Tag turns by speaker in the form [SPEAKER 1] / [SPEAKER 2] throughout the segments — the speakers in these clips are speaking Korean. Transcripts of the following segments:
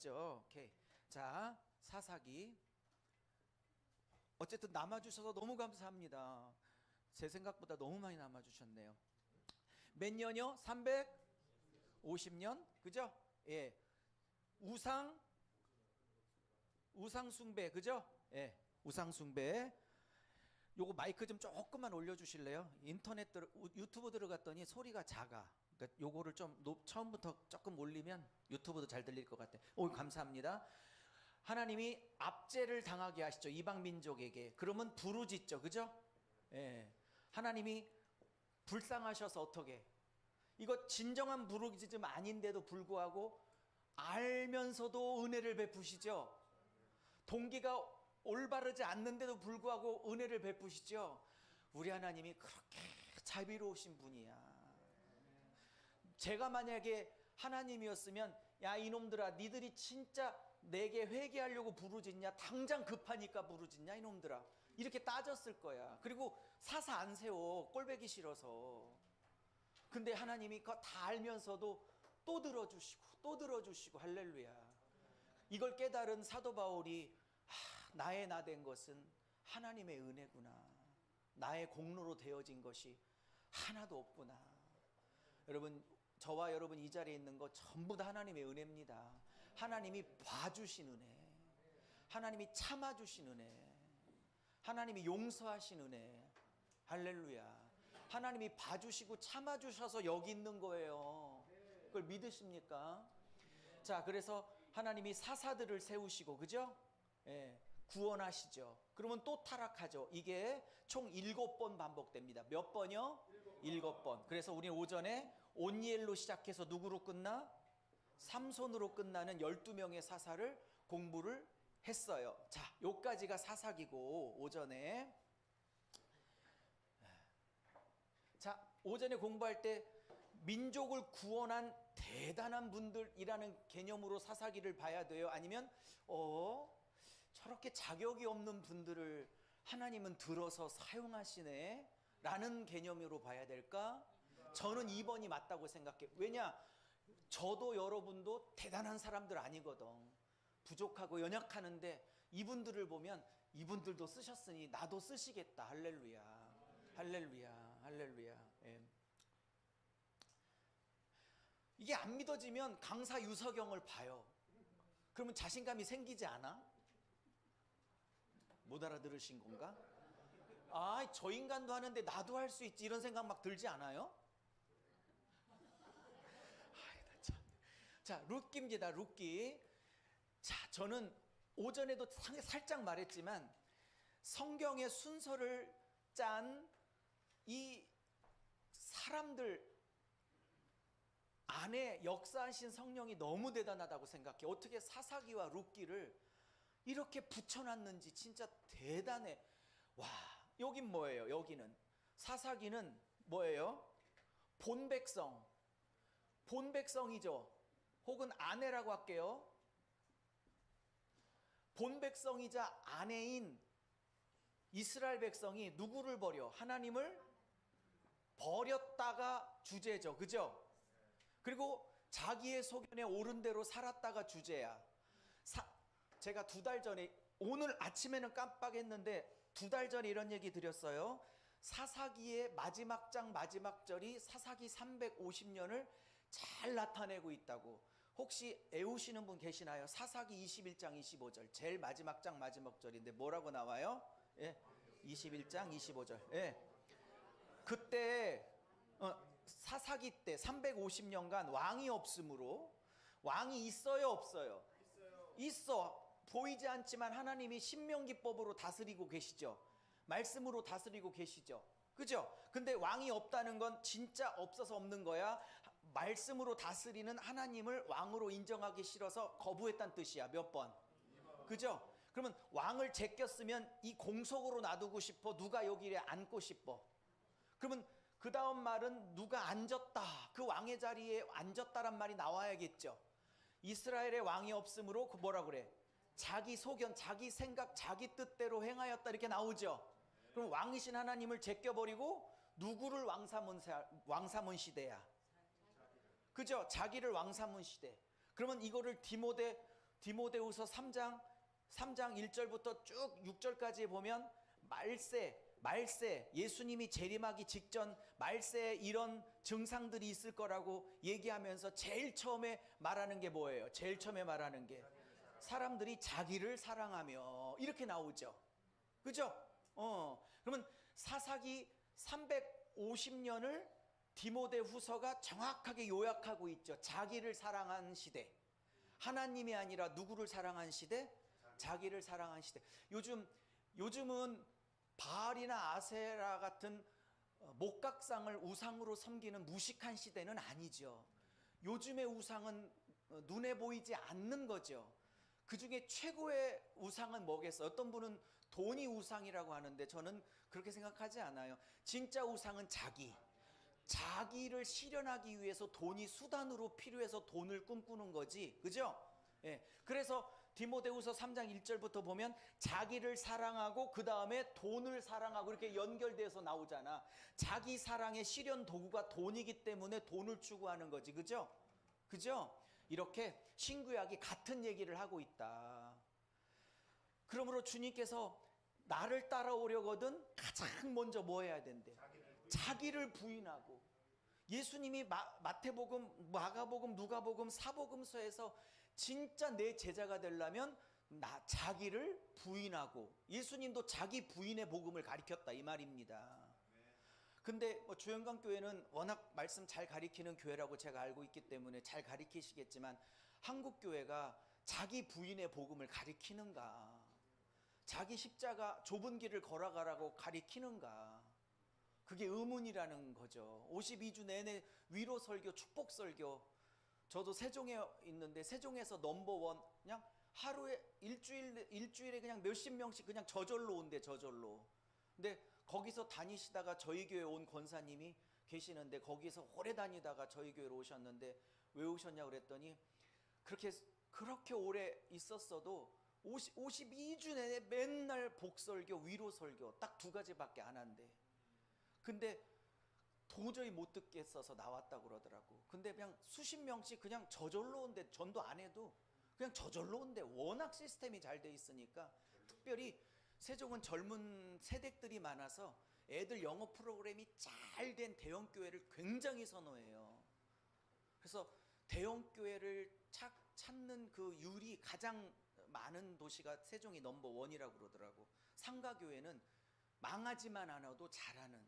[SPEAKER 1] 되었죠. 오케이. 자, 사사기. 어쨌든 남아주셔서 너무 감사합니다. 제 생각보다 너무 많이 남아주셨네요. 몇 년이요? 350년? 그죠? 예. 우상 숭배, 그죠? 예. 우상 숭배. 요거 마이크 좀 조금만 올려주실래요? 유튜브 들어갔더니 소리가 작아. 그러니까 요거를 좀 처음부터 조금 올리면 유튜브도 잘 들릴 것 같아. 오, 감사합니다. 하나님이 압제를 당하게 하시죠, 이방 민족에게. 그러면 부르짖죠, 그죠? 예. 하나님이 불쌍하셔서 어떻게? 이거 진정한 부르짖음 아닌데도 불구하고 알면서도 은혜를 베푸시죠. 동기가 올바르지 않는데도 불구하고 은혜를 베푸시죠. 우리 하나님이 그렇게 자비로우신 분이야. 제가 만약에 하나님이었으면, 야 이놈들아, 니들이 진짜 내게 회개하려고 부르짖냐? 당장 급하니까 부르짖냐 이놈들아? 이렇게 따졌을 거야. 그리고 사사 안 세워, 꼴배기 싫어서. 근데 하나님이 그거 다 알면서도 또 들어주시고 또 들어주시고, 할렐루야. 이걸 깨달은 사도 바울이 나의 나 된 것은 하나님의 은혜구나. 나의 공로로 되어진 것이 하나도 없구나. 여러분, 저와 여러분 이 자리에 있는 거 전부 다 하나님의 은혜입니다. 하나님이 봐주신 은혜, 하나님이 참아주신 은혜, 하나님이 용서하신 은혜. 할렐루야. 하나님이 봐주시고 참아주셔서 여기 있는 거예요. 그걸 믿으십니까? 자, 그래서 하나님이 사사들을 세우시고, 그죠? 예, 구원하시죠. 그러면 또 타락하죠. 이게 총 7번 반복됩니다. 몇 번이요? 7번. 그래서 우리는 오전에 온니엘로 시작해서 누구로 끝나? 삼손으로 끝나는 12명의 사사를 공부를 했어요. 자, 요까지가 사사기고, 오전에. 자, 오전에 공부할 때 민족을 구원한 대단한 분들이라는 개념으로 사사기를 봐야 돼요? 아니면 저렇게 자격이 없는 분들을 하나님은 들어서 사용하시네 라는 개념으로 봐야 될까? 저는 2번이 맞다고 생각해요. 왜냐? 저도 여러분도 대단한 사람들 아니거든. 부족하고 연약하는데 이분들을 보면 이분들도 쓰셨으니 나도 쓰시겠다. 할렐루야. 할렐루야. 할렐루야. 예. 이게 안 믿어지면 강사 유서경을 봐요. 그러면 자신감이 생기지 않아? 못 알아들으신 건가? 아, 저 인간도 하는데 나도 할 수 있지, 이런 생각 막 들지 않아요? 자, 룻기입니다. 룻기. 자, 저는 오전에도 살짝 말했지만 성경의 순서를 짠 이 사람들 안에 역사하신 성령이 너무 대단하다고 생각해. 어떻게 사사기와 룻기를 이렇게 붙여놨는지 진짜 대단해. 와, 여긴 뭐예요? 여기는 사사기는 뭐예요? 본백성, 본백성이죠. 혹은 아내라고 할게요. 본백성이자 아내인 이스라엘 백성이 누구를 버려? 하나님을 버렸다가 주제죠. 그죠? 그리고 자기의 소견에 옳은 대로 살았다가 주제야. 제가 2달 전에, 오늘 아침에는 깜빡했는데 2달 전에 이런 얘기 드렸어요. 사사기의 마지막 장 마지막 절이 사사기 350년을 잘 나타내고 있다고. 혹시 애우시는 분 계시나요? 사사기 21장 25절 제일 마지막 장 마지막 절인데 뭐라고 나와요? 예, 21장 25절. 예. 그때 사사기 때 350년간 왕이 없으므로, 왕이 있어요 없어요? 있어. 보이지 않지만 하나님이 신명기법으로 다스리고 계시죠. 말씀으로 다스리고 계시죠. 그죠? 근데 왕이 없다는 건 진짜 없어서 없는 거야. 말씀으로 다스리는 하나님을 왕으로 인정하기 싫어서 거부했다는 뜻이야. 몇 번? 그죠? 그러면 왕을 제꼈으면 이 공속으로 놔두고 싶어. 누가 여기에 앉고 싶어. 그러면 그 다음 말은 누가 앉았다, 그 왕의 자리에 앉았다란 말이 나와야겠죠. 이스라엘의 왕이 없으므로 그 뭐라 그래? 자기 소견, 자기 생각, 자기 뜻대로 행하였다, 이렇게 나오죠. 그럼 왕이신 하나님을 제껴버리고 누구를 왕삼은 시대야? 그죠? 자기를 왕삼은 시대. 그러면 이거를 디모데후서 3장 1절부터 쭉 6절까지 보면 말세 예수님이 재림하기 직전 말세에 이런 증상들이 있을 거라고 얘기하면서 제일 처음에 말하는 게 뭐예요? 제일 처음에 말하는 게 사람들이 자기를 사랑하며 이렇게 나오죠. 그죠? 그러면 사사기 350년을 디모데후서가 정확하게 요약하고 있죠. 자기를 사랑한 시대. 하나님이 아니라 누구를 사랑한 시대? 자기를 사랑한 시대. 요즘은 바알이나 아세라 같은 목각상을 우상으로 섬기는 무식한 시대는 아니죠. 요즘의 우상은 눈에 보이지 않는 거죠. 그 중에 최고의 우상은 뭐겠어요? 어떤 분은 돈이 우상이라고 하는데 저는 그렇게 생각하지 않아요. 진짜 우상은 자기를 실현하기 위해서 돈이 수단으로 필요해서 돈을 꿈꾸는 거지. 그죠? 예. 그래서 디모데후서 3장 1절부터 보면 자기를 사랑하고 그 다음에 돈을 사랑하고 이렇게 연결돼서 나오잖아. 자기 사랑의 실현 도구가 돈이기 때문에 돈을 추구하는 거지. 그죠? 그죠? 이렇게 신구약이 같은 얘기를 하고 있다. 그러므로 주님께서 나를 따라오려거든 가장 먼저 뭐 해야 된대? 자기를 부인하고. 예수님이 마태복음, 마가복음, 누가복음, 사복음서에서 진짜 내 제자가 되려면 자기를 부인하고, 예수님도 자기 부인의 복음을 가르쳤다 이 말입니다. 근데 주영강교회는 워낙 말씀 잘 가르치는 교회라고 제가 알고 있기 때문에 잘 가르치시겠지만 한국교회가 자기 부인의 복음을 가르치는가? 자기 십자가 좁은 길을 걸어가라고 가르치는가? 그게 의문이라는 거죠. 52주 내내 위로 설교, 축복 설교. 저도 세종에 있는데 세종에서 넘버원 그냥 하루에 일주일에 그냥 몇십 명씩 그냥 저절로 온대. 저절로. 근데 거기서 다니시다가 저희 교회 온 권사님이 계시는데 거기서 오래 다니다가 저희 교회로 오셨는데 왜 오셨냐고 그랬더니 그렇게 오래 있었어도 52주 내내 맨날 복설교, 위로 설교 딱 두 가지밖에 안 한대. 근데 도저히 못 듣겠어서 나왔다고 그러더라고. 근데 그냥 수십 명씩 그냥 저절로 온대. 전도 안 해도 그냥 저절로 온대. 워낙 시스템이 잘 돼 있으니까. 특별히 세종은 젊은 세대들이 많아서 애들 영어 프로그램이 잘 된 대형 교회를 굉장히 선호해요. 그래서 대형 교회를 찾는 그 율이 가장 많은 도시가 세종이 넘버원이라고 그러더라고. 상가교회는 망하지만 않아도 잘하는.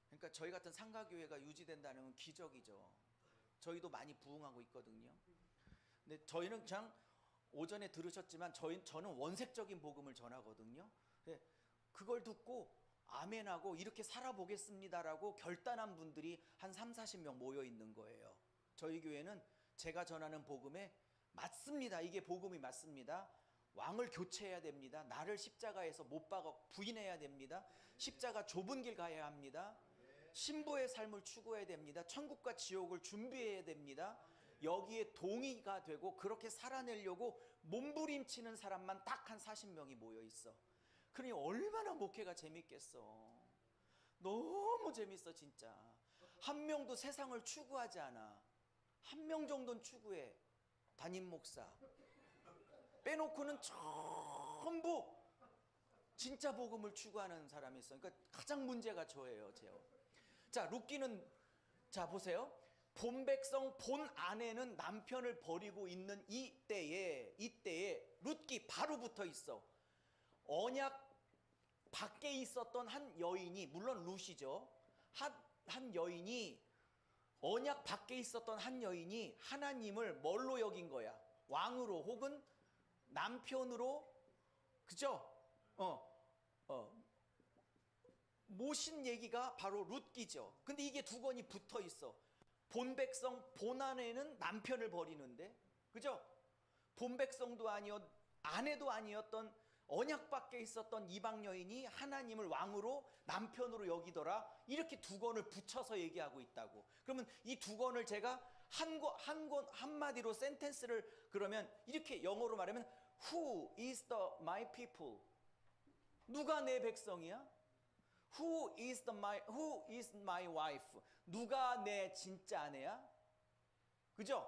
[SPEAKER 1] 그러니까 저희 같은 상가교회가 유지된다는 건 기적이죠. 저희도 많이 부흥하고 있거든요. 근데 저희는 그냥 오전에 들으셨지만 저는 원색적인 복음을 전하거든요. 그걸 듣고 아멘하고 이렇게 살아보겠습니다라고 결단한 분들이 한 30-40명 모여 있는 거예요. 저희 교회는 제가 전하는 복음에 맞습니다. 이게 복음이 맞습니다. 왕을 교체해야 됩니다. 나를 십자가에서 못 박아 부인해야 됩니다. 십자가 좁은 길 가야 합니다. 신부의 삶을 추구해야 됩니다. 천국과 지옥을 준비해야 됩니다. 여기에 동의가 되고 그렇게 살아내려고 몸부림치는 사람만 딱 한 40명이 모여 있어. 그러니 얼마나 목회가 재밌겠어. 너무 재밌어 진짜. 한 명도 세상을 추구하지 않아. 한 명 정도는 추구해. 담임 목사 빼놓고는 전부 진짜 복음을 추구하는 사람이 있어. 그러니까 가장 문제가 저예요. 자, 룻기는 자 보세요. 본 백성 본 아내는 남편을 버리고 있는 이때에 룻기 바로 붙어 있어. 언약 밖에 있었던 한 여인이, 물론 룻이죠. 한 여인이, 언약 밖에 있었던 한 여인이 하나님을 뭘로 여긴 거야? 왕으로 혹은 남편으로. 그죠? 모신 얘기가 바로 룻기죠. 근데 이게 두 권이 붙어 있어. 본 백성 본 아내는 남편을 버리는데, 그죠? 본 백성도 아내도 아니었던 언약 밖에 있었던 이방 여인이 하나님을 왕으로 남편으로 여기더라. 이렇게 두 권을 붙여서 얘기하고 있다고. 그러면 이 두 권을 제가 한마디로 센텐스를 그러면 이렇게 영어로 말하면 Who is my people? 누가 내 백성이야? Who is my wife? 누가 내 진짜 아내야? 그죠?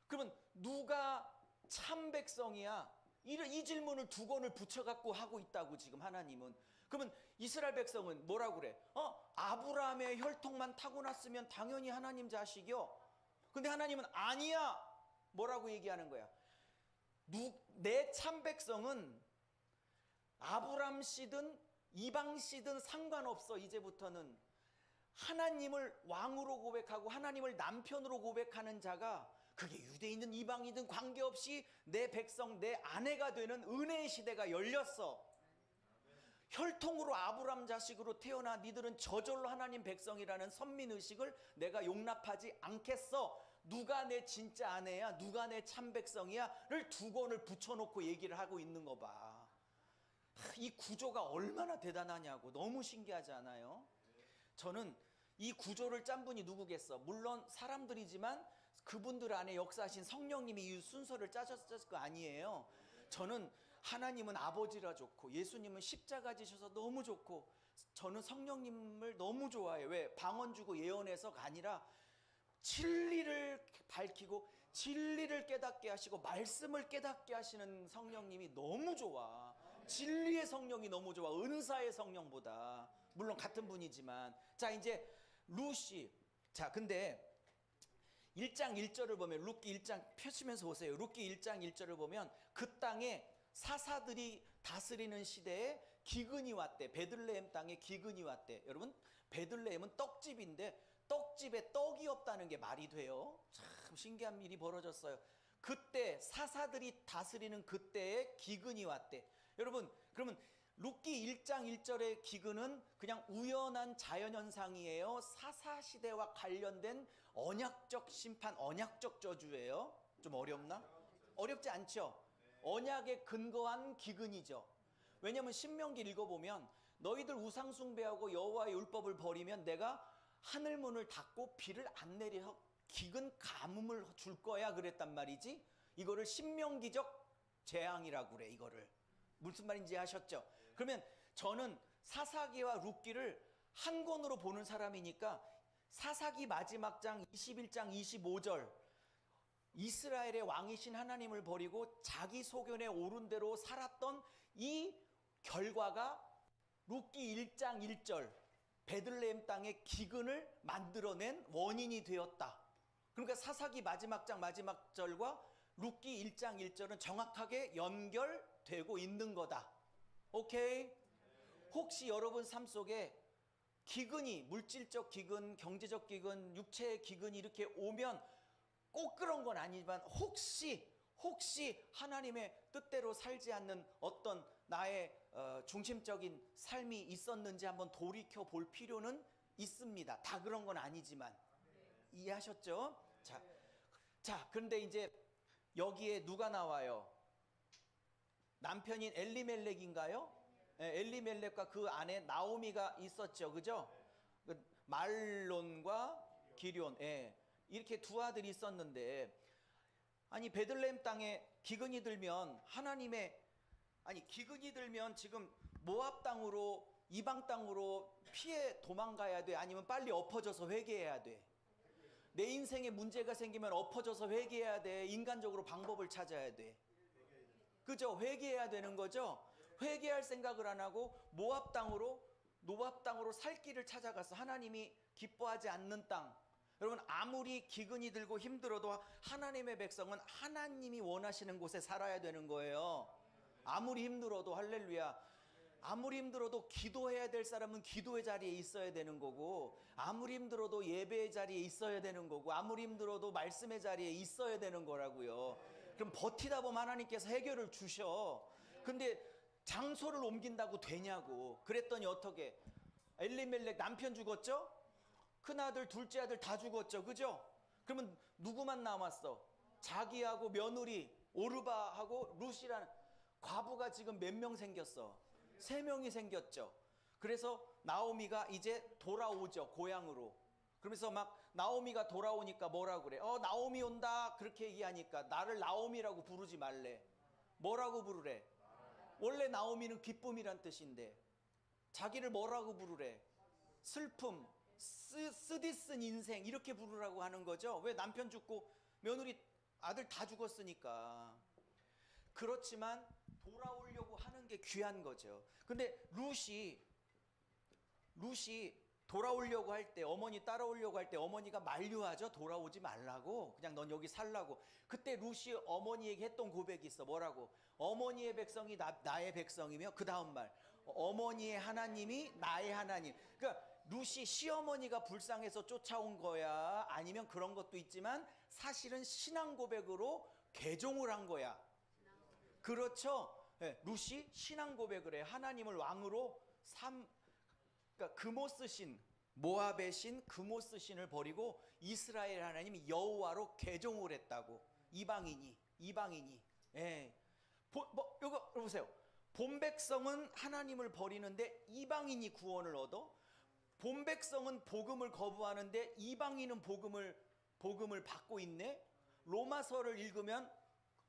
[SPEAKER 1] 그러면 누가 참 백성이야? 이 질문을 두 권을 붙여갖고 하고 있다고 지금 하나님은. 그러면 이스라엘 백성은 뭐라고 그래? 아브라함의 혈통만 타고났으면 당연히 하나님 자식이요. 근데 하나님은 아니야. 뭐라고 얘기하는 거야? 내 참 백성은 아브라함 씨든 이방 씨든 상관없어. 이제부터는 하나님을 왕으로 고백하고 하나님을 남편으로 고백하는 자가, 그게 유대인이든 이방이든 관계없이 내 백성, 내 아내가 되는 은혜의 시대가 열렸어. 혈통으로 아브라함 자식으로 태어나 니들은 저절로 하나님 백성이라는 선민의식을 내가 용납하지 않겠어. 누가 내 진짜 아내야, 누가 내 참 백성이야?를 두 권을 붙여놓고 얘기를 하고 있는 거 봐. 이 구조가 얼마나 대단하냐고. 너무 신기하지 않아요? 저는 이 구조를 짠 분이 누구겠어? 물론 사람들이지만 그분들 안에 역사하신 성령님이 이 순서를 짜셨을 거 아니에요. 저는 하나님은 아버지라 좋고 예수님은 십자가 지셔서 너무 좋고 저는 성령님을 너무 좋아해요. 왜? 방언 주고 예언해서가 아니라 진리를 밝히고 진리를 깨닫게 하시고 말씀을 깨닫게 하시는 성령님이 너무 좋아. 진리의 성령이 너무 좋아. 은사의 성령보다. 물론 같은 분이지만. 자, 이제 루시. 자, 근데 1장 1절을 보면, 룻기 1장 펴시면서 보세요. 룻기 1장 1절을 보면 그 땅에 사사들이 다스리는 시대에 기근이 왔대. 베들레헴 땅에 기근이 왔대. 여러분, 베들레헴은 떡집인데 떡집에 떡이 없다는 게 말이 돼요? 참 신기한 일이 벌어졌어요. 그때 사사들이 다스리는 그때에 기근이 왔대. 여러분, 그러면 룻기 1장 1절의 기근은 그냥 우연한 자연현상이에요? 사사시대와 관련된 언약적 심판, 언약적 저주예요? 좀 어렵나? 어렵지 않죠? 언약에 근거한 기근이죠. 왜냐하면 신명기 읽어보면 너희들 우상숭배하고 여호와의 율법을 버리면 내가 하늘문을 닫고 비를 안 내려 기근 가뭄을 줄 거야 그랬단 말이지. 이거를 신명기적 재앙이라고 그래. 이거를 무슨 말인지 아셨죠? 그러면 저는 사사기와 룻기를 한 권으로 보는 사람이니까 사사기 마지막 장 21장 25절 이스라엘의 왕이신 하나님을 버리고 자기 소견에 오른 대로 살았던 이 결과가 룻기 1장 1절 베들레헴 땅의 기근을 만들어낸 원인이 되었다. 그러니까 사사기 마지막 장 마지막 절과 룻기 1장 1절은 정확하게 연결되고 있는 거다. 오케이? 혹시 여러분 삶 속에 기근이, 물질적 기근, 경제적 기근, 육체의 기근이 이렇게 오면 꼭 그런 건 아니지만 혹시 하나님의 뜻대로 살지 않는 어떤 나의 중심적인 삶이 있었는지 한번 돌이켜 볼 필요는 있습니다. 다 그런 건 아니지만. 이해하셨죠? 자, 그런데 이제 여기에 누가 나와요? 남편인 엘리멜렉인가요? 네, 엘리멜렉과 그 안에 나오미가 있었죠. 그죠? 말론과 기럨. 예. 이렇게 두 아들이 있었는데, 아니 베들레헴 땅에 기근이 들면 기근이 들면 지금 모압 땅으로 이방 땅으로 피해 도망가야 돼? 아니면 빨리 엎어져서 회개해야 돼? 내 인생에 문제가 생기면 엎어져서 회개해야 돼? 인간적으로 방법을 찾아야 돼? 그죠? 회개해야 되는 거죠? 회개할 생각을 안 하고 모압 땅으로 살 길을 찾아가서 하나님이 기뻐하지 않는 땅. 여러분, 아무리 기근이 들고 힘들어도 하나님의 백성은 하나님이 원하시는 곳에 살아야 되는 거예요. 아무리 힘들어도. 할렐루야. 아무리 힘들어도 기도해야 될 사람은 기도의 자리에 있어야 되는 거고, 아무리 힘들어도 예배의 자리에 있어야 되는 거고, 아무리 힘들어도 말씀의 자리에 있어야 되는 거라고요. 그럼 버티다 보면 하나님께서 해결을 주셔. 근데 장소를 옮긴다고 되냐고. 그랬더니 어떻게? 엘리멜렉 남편 죽었죠? 큰아들 둘째 아들 다 죽었죠. 그죠? 그러면 누구만 남았어? 자기하고 며느리 오르바하고 룻이라는 과부가 지금 몇 명 생겼어? 3명이 생겼죠. 그래서 나오미가 이제 돌아오죠. 고향으로. 그러면서 막 나오미가 돌아오니까 뭐라고 그래? 나오미 온다 그렇게 얘기하니까 나를 나오미라고 부르지 말래. 뭐라고 부르래? 원래 나오미는 기쁨이란 뜻인데 자기를 뭐라고 부르래? 슬픔, 쓰디쓴 인생 이렇게 부르라고 하는 거죠. 왜? 남편 죽고 며느리 아들 다 죽었으니까. 그렇지만 돌아오려고 하는 게 귀한 거죠. 근데 룻이 돌아오려고 할 때, 어머니 따라오려고 할 때 어머니가 만류하죠. 돌아오지 말라고, 그냥 넌 여기 살라고. 그때 룻이 어머니에게 했던 고백이 있어. 뭐라고? 어머니의 백성이 나의 백성이며, 그 다음 말, 어머니의 하나님이 나의 하나님. 그러니까 룻이 시어머니가 불쌍해서 쫓아온 거야, 아니면 그런 것도 있지만 사실은 신앙 고백으로 개종을 한 거야. 그렇죠? 네, 룻이 신앙 고백을 해. 하나님을 왕으로 그러니까 금오스 신, 모압의 신 금오스 신을 버리고 이스라엘 하나님 여호와로 개종을 했다고. 이방인이. 예. 이거 보세요. 본 백성은 하나님을 버리는데 이방인이 구원을 얻어. 본 백성은 복음을 거부하는데 이방인은 복음을 받고 있네. 로마서를 읽으면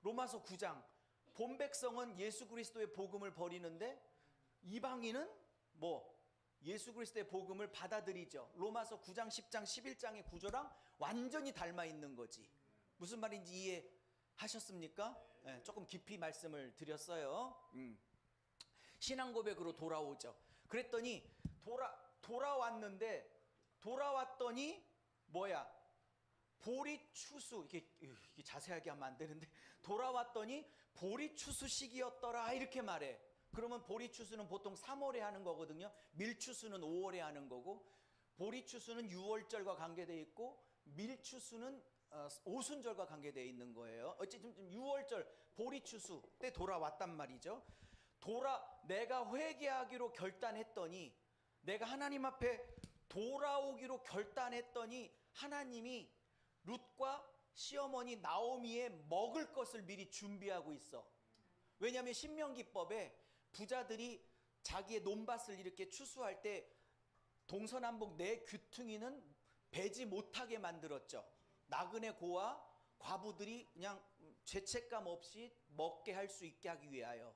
[SPEAKER 1] 로마서 9장, 본 백성은 예수 그리스도의 복음을 버리는데 이방인은 예수 그리스도의 복음을 받아들이죠. 로마서 9장, 10장, 11장의 구조랑 완전히 닮아 있는 거지. 무슨 말인지 이해하셨습니까? 네, 조금 깊이 말씀을 드렸어요. 신앙 고백으로 돌아오죠. 그랬더니 돌아왔더니 보리추수, 이게 자세하게 하면 안 되는데, 돌아왔더니 보리추수식이었더라 이렇게 말해. 그러면 보리추수는 보통 3월에 하는 거거든요. 밀추수는 5월에 하는 거고, 보리추수는 6월절과 관계되어 있고, 밀추수는 오순절과 관계되어 있는 거예요. 어쨌든 6월절 보리추수 때 돌아왔단 말이죠. 내가 회개하기로 결단했더니, 내가 하나님 앞에 돌아오기로 결단했더니 하나님이 룻과 시어머니 나오미의 먹을 것을 미리 준비하고 있어. 왜냐하면 신명기법에 부자들이 자기의 논밭을 이렇게 추수할 때 동서남북 네 귀퉁이는 베지 못하게 만들었죠. 나그네 고와 과부들이 그냥 죄책감 없이 먹게 할 수 있게 하기 위하여.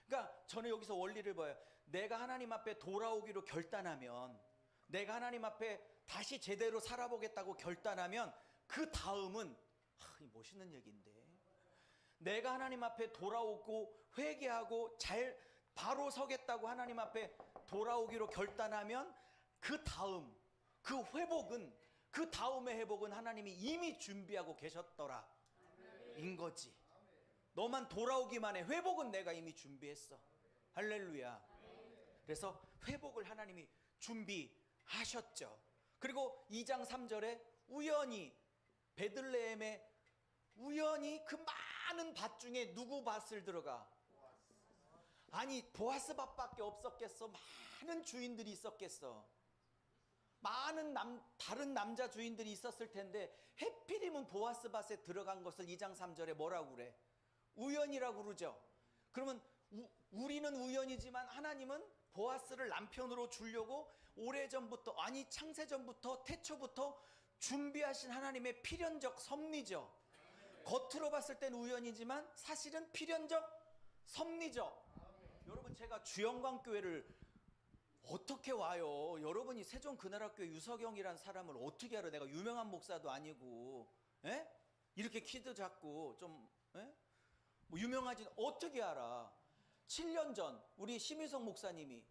[SPEAKER 1] 그러니까 저는 여기서 원리를 봐요. 내가 하나님 앞에 돌아오기로 결단하면, 내가 하나님 앞에 다시 제대로 살아보겠다고 결단하면, 그 다음은 멋있는 얘기인데, 내가 하나님 앞에 돌아오고 회개하고 바로 서겠다고 하나님 앞에 돌아오기로 결단하면, 그 다음의 회복은 하나님이 이미 준비하고 계셨더라 인 거지. 너만 돌아오기만 해. 회복은 내가 이미 준비했어. 할렐루야. 그래서 회복을 하나님이 준비하셨죠. 그리고 2장 3절에 우연히 베들레헴에 그 많은 밭 중에 누구 밭을 들어가? 아니, 보아스 밭밖에 없었겠어? 많은 주인들이 있었겠어? 많은 다른 남자 주인들이 있었을 텐데 해필이면 보아스 밭에 들어간 것을 2장 3절에 뭐라고 그래? 우연이라고 그러죠. 그러면 우리는 우연이지만 하나님은 보아스를 남편으로 주려고 오래전부터, 아니 창세전부터, 태초부터 준비하신 하나님의 필연적 섭리죠. 겉으로 봤을 땐 우연이지만 사실은 필연적 섭리죠. 여러분, 제가 주영광교회를 어떻게 와요? 여러분이 세종그나라교회 유석영이라는 사람을 어떻게 알아? 내가 유명한 목사도 아니고, 이렇게 키도 작고 좀 유명하진 어떻게 알아? 7년 전 우리 심희성 목사님이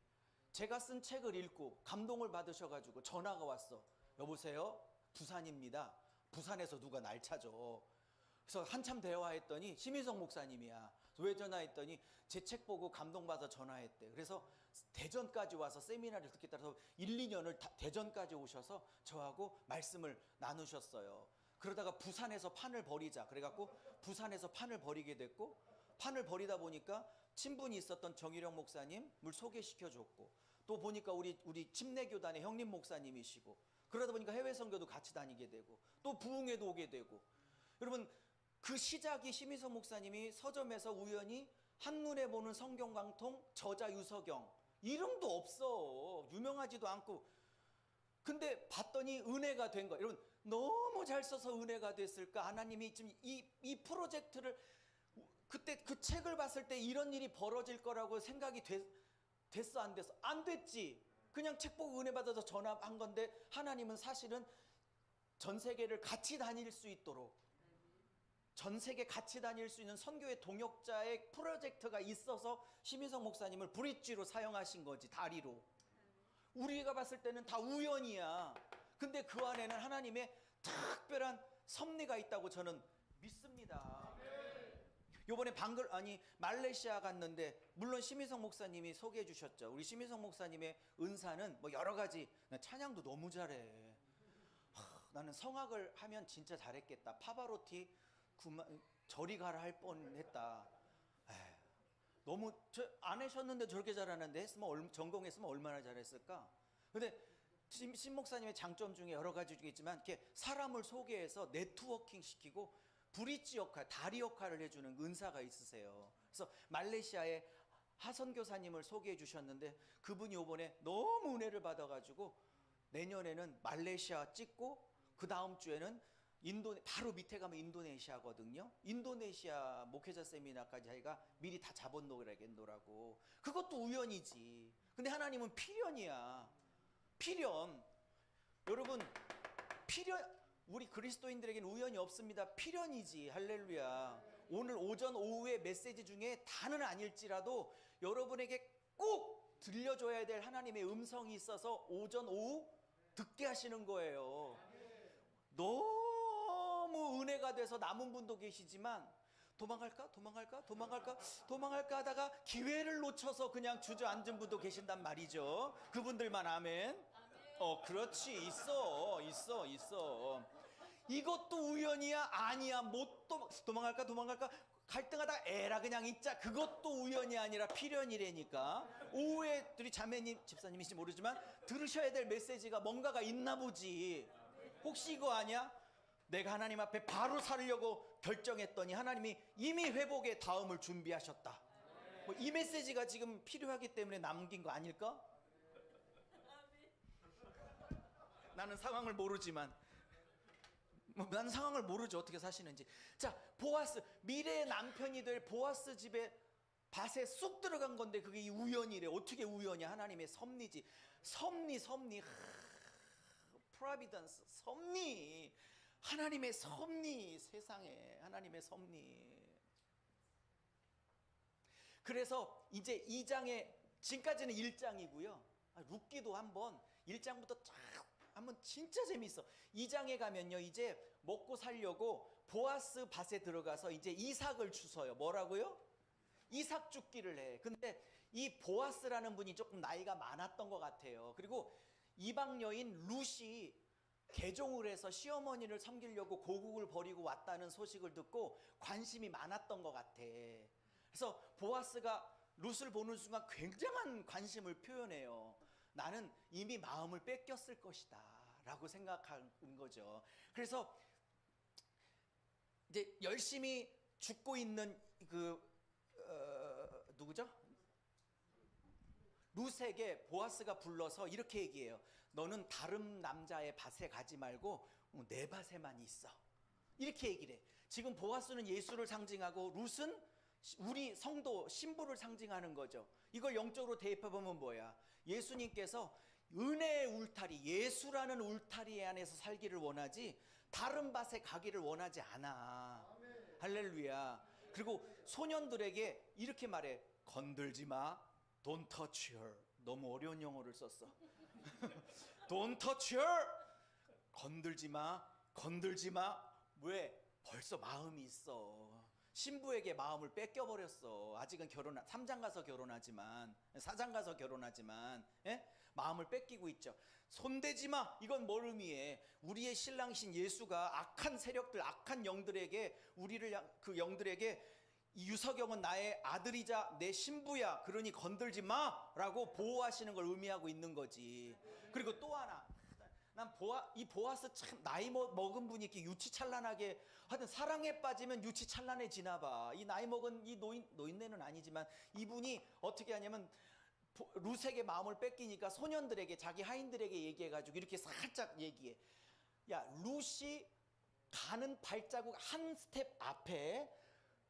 [SPEAKER 1] 제가 쓴 책을 읽고 감동을 받으셔가지고 전화가 왔어. 여보세요? 부산입니다. 부산에서 누가 날 찾아. 그래서 한참 대화했더니 심희성 목사님이야. 왜 전화했더니 제 책 보고 감동받아 전화했대. 그래서 대전까지 와서 세미나를 듣겠다 해서 1, 2년을 대전까지 오셔서 저하고 말씀을 나누셨어요. 그러다가 부산에서 판을 버리자 그래갖고 부산에서 판을 버리게 됐고, 판을 버리다 보니까 친분이 있었던 정일영 목사님을 소개시켜줬고, 또 보니까 우리 침례교단의 형님 목사님이시고, 그러다 보니까 해외 선교도 같이 다니게 되고, 또 부흥회도 오게 되고. 여러분, 그 시작이 심희성 목사님이 서점에서 우연히 한눈에 보는 성경 강통 저자 유석영, 이름도 없어, 유명하지도 않고, 근데 봤더니 은혜가 된 거야. 여러분, 너무 잘 써서 은혜가 됐을까? 하나님이 지금 이 프로젝트를, 그때 그 책을 봤을 때 이런 일이 벌어질 거라고 생각이 됐어, 안 됐어? 안 됐지. 그냥 책 보고 은혜 받아서 전화한 건데, 하나님은 사실은 전 세계를 같이 다닐 수 있도록 전 세계 같이 다닐 수 있는 선교의 동역자의 프로젝트가 있어서 심희성 목사님을 브릿지로 사용하신 거지, 다리로. 우리가 봤을 때는 다 우연이야. 근데 그 안에는 하나님의 특별한 섭리가 있다고 저는 믿습니다. 요번에 말레이시아 갔는데, 물론 심희성 목사님이 소개해 주셨죠. 우리 심희성 목사님의 은사는 뭐 여러 가지, 찬양도 너무 잘해. 나는 성악을 하면 진짜 잘했겠다. 파바로티 저리 가라 할 뻔했다. 너무 안 하셨는데 저렇게 잘하는데, 전공했으면 얼마나 잘했을까. 근데 심 목사님의 장점 중에 여러 가지 중에 있지만, 이렇게 사람을 소개해서 네트워킹 시키고 브릿지 역할, 다리 역할을 해주는 은사가 있으세요. 그래서 말레이시아의 하선교사님을 소개해 주셨는데, 그분이 이번에 너무 은혜를 받아가지고 내년에는 말레이시아 찍고 그 다음 주에는 바로 밑에 가면 인도네시아거든요. 인도네시아 목회자 세미나까지 자기가 미리 다 잡아놓으라고. 그것도 우연이지. 근데 하나님은 필연이야. 필연. 여러분, 우리 그리스도인들에게는 우연이 없습니다. 필연이지. 할렐루야. 오늘 오전 오후의 메시지 중에 다는 아닐지라도 여러분에게 꼭 들려줘야 될 하나님의 음성이 있어서 오전 오후 듣게 하시는 거예요. 너무 은혜가 돼서 남은 분도 계시지만, 도망갈까 하다가 기회를 놓쳐서 그냥 주저앉은 분도 계신단 말이죠. 그분들만 아멘. 그렇지. 있어. 이것도 우연이야? 아니야. 도망갈까? 갈등하다가 에라 그냥 있자. 그것도 우연이 아니라 필연이라니까. 오후에 우리 자매님, 집사님인지 모르지만 들으셔야 될 메시지가 뭔가가 있나 보지. 혹시 이거 아니야? 내가 하나님 앞에 바로 살려고 결정했더니 하나님이 이미 회복의 다음을 준비하셨다. 이 메시지가 지금 필요하기 때문에 남긴 거 아닐까? 나는 상황을 모르지만, 나는 상황을 모르죠. 어떻게 사시는지. 자, 보아스, 미래의 남편이 될 보아스 집에 밭에 쑥 들어간 건데 그게 이 우연이래. 어떻게 우연이야? 하나님의 섭리지. 섭리. 프로비던스, 섭리. 하나님의 섭리. 세상에 하나님의 섭리. 그래서 이제 2장에, 지금까지는 1장이고요. 룻기도 한번 1장부터 쫙 한번 진짜 재밌어. 2장에 가면요, 이제 먹고 살려고 보아스 밭에 들어가서 이제 이삭을 주워요. 뭐라고요? 이삭 줍기를 해. 근데 이 보아스라는 분이 조금 나이가 많았던 것 같아요. 그리고 이방 여인 룻이 개종을 해서 시어머니를 섬기려고 고국을 버리고 왔다는 소식을 듣고 관심이 많았던 것 같아. 그래서 보아스가 룻을 보는 순간 굉장한 관심을 표현해요. 나는 이미 마음을 뺏겼을 것이다 라고 생각한 거죠. 그래서 이제 열심히 죽고 있는 누구죠? 룻에게 보아스가 불러서 이렇게 얘기해요. 너는 다른 남자의 밭에 가지 말고 내 밭에만 있어. 이렇게 얘기를 해. 지금 보아스는 예수를 상징하고 룻은 우리 성도 신부를 상징하는 거죠. 이걸 영적으로 대입해보면 뭐야? 예수님께서 은혜의 울타리, 예수라는 울타리 안에서 살기를 원하지 다른 밭에 가기를 원하지 않아. 아멘. 할렐루야. 그리고 소년들에게 이렇게 말해. 건들지 마. Don't touch her. 너무 어려운 영어를 썼어. Don't touch her. 건들지 마. 왜? 벌써 마음이 있어. 신부에게 마음을 뺏겨버렸어. 아직은 3장 가서 결혼하지만, 4장 가서 결혼하지만, 마음을 뺏기고 있죠. 손대지 마. 이건 뭘 의미해? 우리의 신랑이신 예수가 악한 세력들, 악한 영들에게, 그 영들에게 유석영은 나의 아들이자 내 신부야. 그러니 건들지 마. 라고 보호하시는 걸 의미하고 있는 거지. 그리고 또 하나. 난 이 보아스 참 나이 먹은 분이 이렇게 유치찬란하게, 하여튼 사랑에 빠지면 유치찬란해지나 봐. 이 나이 먹은 이 노인네는 아니지만 이분이 어떻게 하냐면 룻에게 마음을 뺏기니까 소년들에게, 자기 하인들에게 얘기해가지고 이렇게 살짝 얘기해. 야, 룻이 가는 발자국 한 스텝 앞에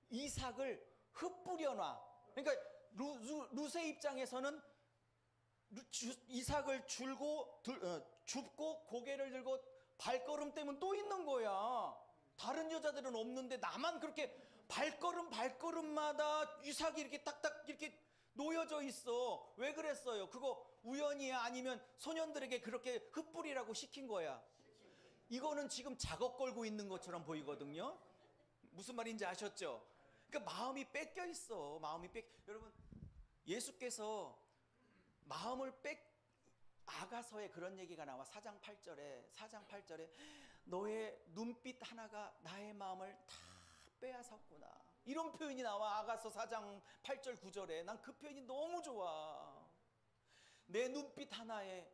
[SPEAKER 1] 이삭을 흩뿌려놔. 그러니까 룻의 입장에서는 이삭을 줍고 고개를 들고 발걸음 때문에 또 있는 거야. 다른 여자들은 없는데 나만 그렇게 발걸음마다 이삭이 이렇게 딱딱 이렇게 놓여져 있어. 왜 그랬어요? 그거 우연이야? 아니면 소년들에게 그렇게 흩뿌리라고 시킨 거야? 이거는 지금 작업 걸고 있는 것처럼 보이거든요. 무슨 말인지 아셨죠? 그러니까 마음이 뺏겨 있어. 여러분, 예수께서 마음을 아가서에 그런 얘기가 나와. 4장 8절에 너의 눈빛 하나가 나의 마음을 다 빼앗았구나. 이런 표현이 나와. 아가서 4장 8절 9절에. 난 그 표현이 너무 좋아. 내 눈빛 하나에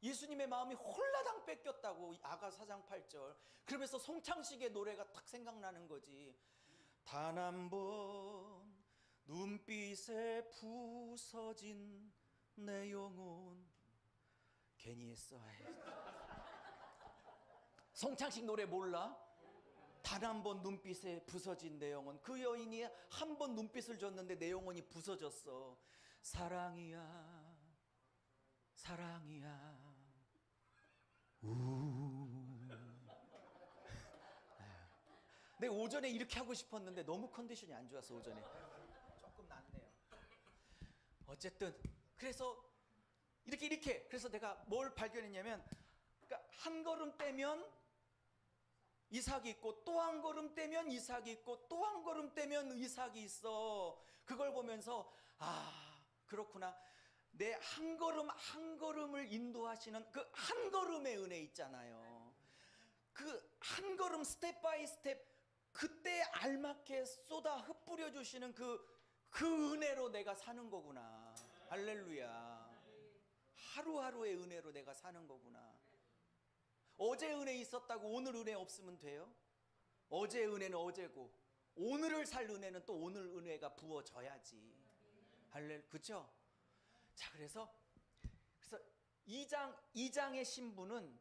[SPEAKER 1] 예수님의 마음이 홀라당 뺏겼다고. 아가서 4장 8절. 그러면서 송창식의 노래가 딱 생각나는 거지. 단 한 번 눈빛에 부서진 내 영혼 괜히 했어. 송창식 노래 몰라? 단 한 번 눈빛에 부서진 내 영혼. 그 여인이 한 번 눈빛을 줬는데 내 영혼이 부서졌어. 사랑이야 내 오전에 이렇게 하고 싶었는데 너무 컨디션이 안 좋았어. 오전에 조금 낫네요. 어쨌든 그래서 이렇게 그래서 내가 뭘 발견했냐면, 그러니까 한 걸음 떼면 이삭이 있고 또 한 걸음 떼면 이삭이 있고 또 한 걸음 떼면 이삭이 있어. 그걸 보면서 그렇구나. 내 한 걸음 한 걸음을 인도하시는 그 한 걸음의 은혜 있잖아요. 그 한 걸음 스텝 바이 스텝 그때 알맞게 쏟아 흩뿌려 주시는 그 은혜로 내가 사는 거구나. 할렐루야. 하루하루의 은혜로 내가 사는 거구나. 어제 은혜 있었다고 오늘 은혜 없으면 돼요? 어제 은혜는 어제고 오늘을 살 은혜는 또 오늘 은혜가 부어져야지. 할렐루야. 그렇죠? 자, 그래서 2장의 신부는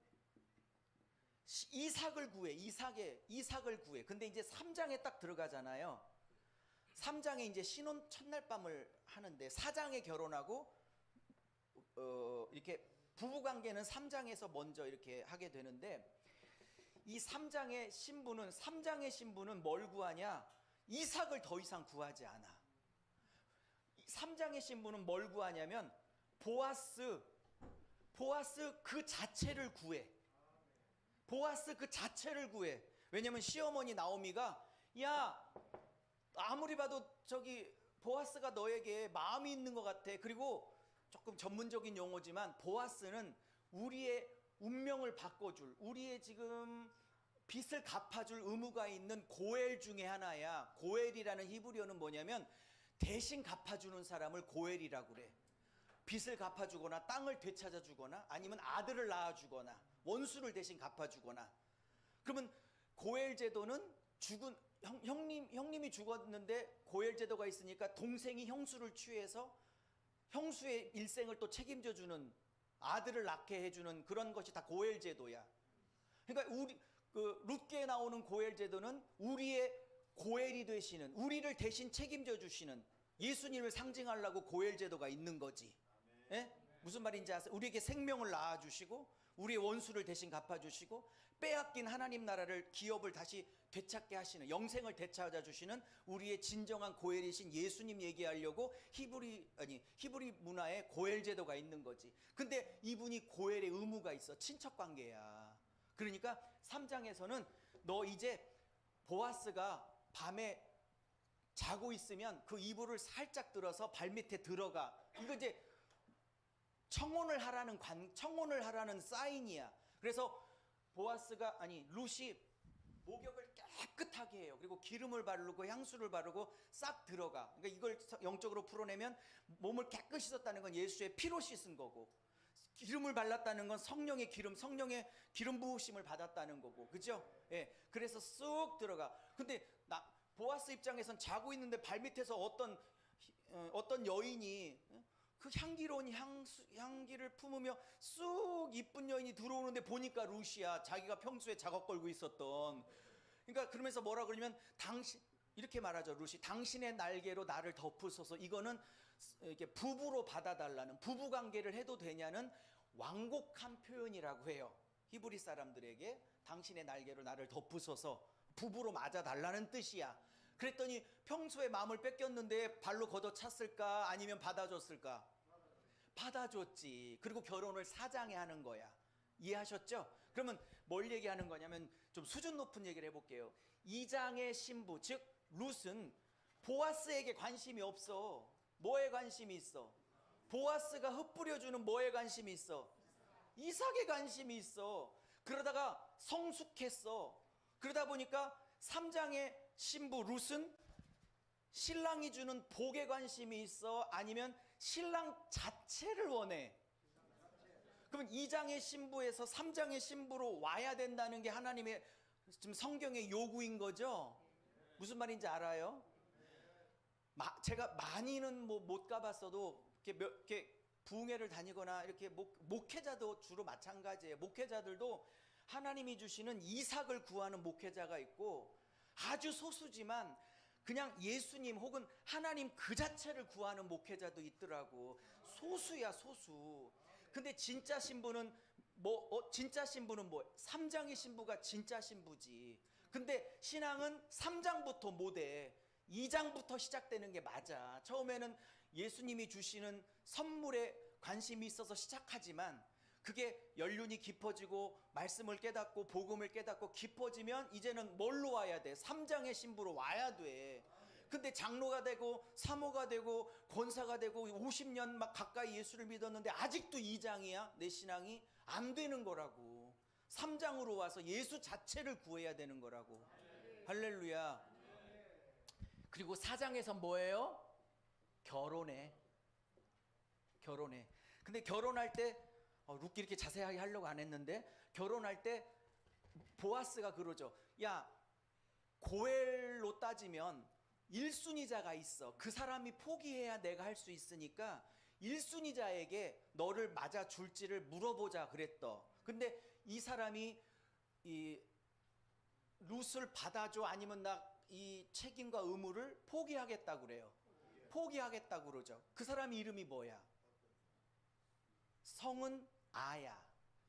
[SPEAKER 1] 이삭을 구해. 근데 이제 3장에 딱 들어가잖아요. 3장에 이제 신혼 첫날 밤을 하는데 4장에 결혼하고 이렇게 부부 관계는 3장에서 먼저 이렇게 하게 되는데, 이 3장의 신부는 뭘 구하냐? 이삭을 더 이상 구하지 않아. 3장의 신부는 뭘 구하냐면 보아스 그 자체를 구해. 왜냐면 시어머니 나오미가, 야, 아무리 봐도 저기 보아스가 너에게 마음이 있는 것 같아. 그리고 조금 전문적인 용어지만 보아스는 우리의 운명을 바꿔줄, 우리의 지금 빚을 갚아줄 의무가 있는 고엘 중에 하나야. 고엘이라는 히브리어는 뭐냐면 대신 갚아주는 사람을 고엘이라고 그래. 빚을 갚아주거나 땅을 되찾아주거나 아니면 아들을 낳아주거나 원수를 대신 갚아주거나. 그러면 고엘 제도는 죽은 형님이 죽었는데 고엘 제도가 있으니까 동생이 형수를 취해서 형수의 일생을 또 책임져주는, 아들을 낳게 해주는 그런 것이 다 고엘 제도야. 그러니까 룻기에 나오는 고엘 제도는 우리의 고엘이 되시는, 우리를 대신 책임져 주시는 예수님을 상징하려고 고엘 제도가 있는 거지. 예? 무슨 말인지 아세요? 우리에게 생명을 낳아주시고 우리의 원수를 대신 갚아주시고 빼앗긴 하나님 나라를, 기업을 다시 되찾게 하시는, 영생을 되찾아 주시는 우리의 진정한 고엘이신 예수님 얘기하려고 히브리 문화에 고엘 제도가 있는 거지. 근데 이분이 고엘의 의무가 있어. 친척 관계야. 그러니까 3장에서는 너 이제 보아스가 밤에 자고 있으면 그 이불을 살짝 들어서 발밑에 들어가. 이거 이제 청혼을 하라는 사인이야. 그래서 룻이 목욕을 깨끗하게 해요. 그리고 기름을 바르고 향수를 바르고 싹 들어가. 그러니까 이걸 영적으로 풀어내면 몸을 깨끗이 씻었다는 건 예수의 피로 씻은 거고, 기름을 발랐다는 건 성령의 기름 부으심을 받았다는 거고, 그죠? 예. 그래서 쑥 들어가. 근데 보아스 입장에선 자고 있는데 발밑에서 어떤 여인이 그 향기로운 향기를 품으며 쑥 이쁜 여인이 들어오는데 보니까 룻이야. 자기가 평소에 작업 걸고 있었던. 그러니까 그러면서 뭐라 그러냐면 이렇게 말하죠. 룻이 당신의 날개로 나를 덮으소서. 이거는 이렇게 부부로 받아달라는, 부부 관계를 해도 되냐는 완곡한 표현이라고 해요. 히브리 사람들에게 당신의 날개로 나를 덮으소서. 부부로 맞아달라는 뜻이야. 그랬더니 평소에 마음을 뺏겼는데 발로 걷어찼을까 아니면 받아줬을까? 받아줬지. 그리고 결혼을 사장에 하는 거야. 이해하셨죠? 그러면 뭘 얘기하는 거냐면 좀 수준 높은 얘기를 해볼게요. 이장의 신부 즉 룻은 보아스에게 관심이 없어. 뭐에 관심이 있어? 보아스가 흩뿌려주는 뭐에 관심이 있어? 이삭에 관심이 있어. 그러다가 성숙했어. 그러다 보니까 3장의 신부 룻은 신랑이 주는 복에 관심이 있어? 아니면 신랑 자체를 원해? 그러면 2장의 신부에서 3장의 신부로 와야 된다는 게 하나님의 지금 성경의 요구인 거죠? 무슨 말인지 알아요? 제가 많이는 뭐 못 가봤어도 이렇게 부흥회를 다니거나 이렇게 목회자도 주로 마찬가지예요. 목회자들도 하나님이 주시는 이삭을 구하는 목회자가 있고 아주 소수지만 그냥 예수님 혹은 하나님 그 자체를 구하는 목회자도 있더라고. 소수야 소수. 근데 진짜 신부는 진짜 신부는 뭐 3장의 신부가 진짜 신부지. 근데 신앙은 3장부터 못해. 2장부터 시작되는 게 맞아. 처음에는 예수님이 주시는 선물에 관심이 있어서 시작하지만 그게 연륜이 깊어지고 말씀을 깨닫고 복음을 깨닫고 깊어지면 이제는 뭘로 와야 돼? 3장의 신부로 와야 돼. 근데 장로가 되고 사모가 되고 권사가 되고 50년 막 가까이 예수를 믿었는데 아직도 2장이야? 내 신앙이 안 되는 거라고. 3장으로 와서 예수 자체를 구해야 되는 거라고. 할렐루야. 그리고 4장에서 뭐예요? 결혼해. 근데 결혼할 때 룻기 이렇게 자세하게 하려고 안 했는데 결혼할 때 보아스가 그러죠. 야, 고엘로 따지면 1순위자가 있어. 그 사람이 포기해야 내가 할 수 있으니까 1순위자에게 너를 맞아 줄지를 물어보자 그랬더. 근데 이 사람이 이 룻을 받아줘 아니면 나 이 책임과 의무를 포기하겠다고 그래요. 포기하겠다고 그러죠. 그 사람 이름이 뭐야? 성은 아야,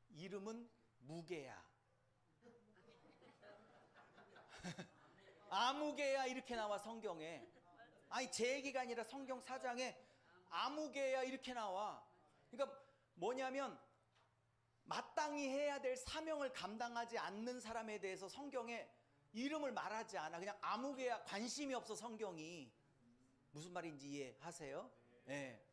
[SPEAKER 1] 이름은 무게야. 아무개야 이렇게 나와 성경에. 아니 제 얘기가 아니라 성경 4장에 아무개야 이렇게 나와. 그러니까 뭐냐면 마땅히 해야 될 사명을 감당하지 않는 사람에 대해서 성경에 이름을 말하지 않아. 그냥 아무개야. 관심이 없어 성경이. 무슨 말인지 이해하세요? 네.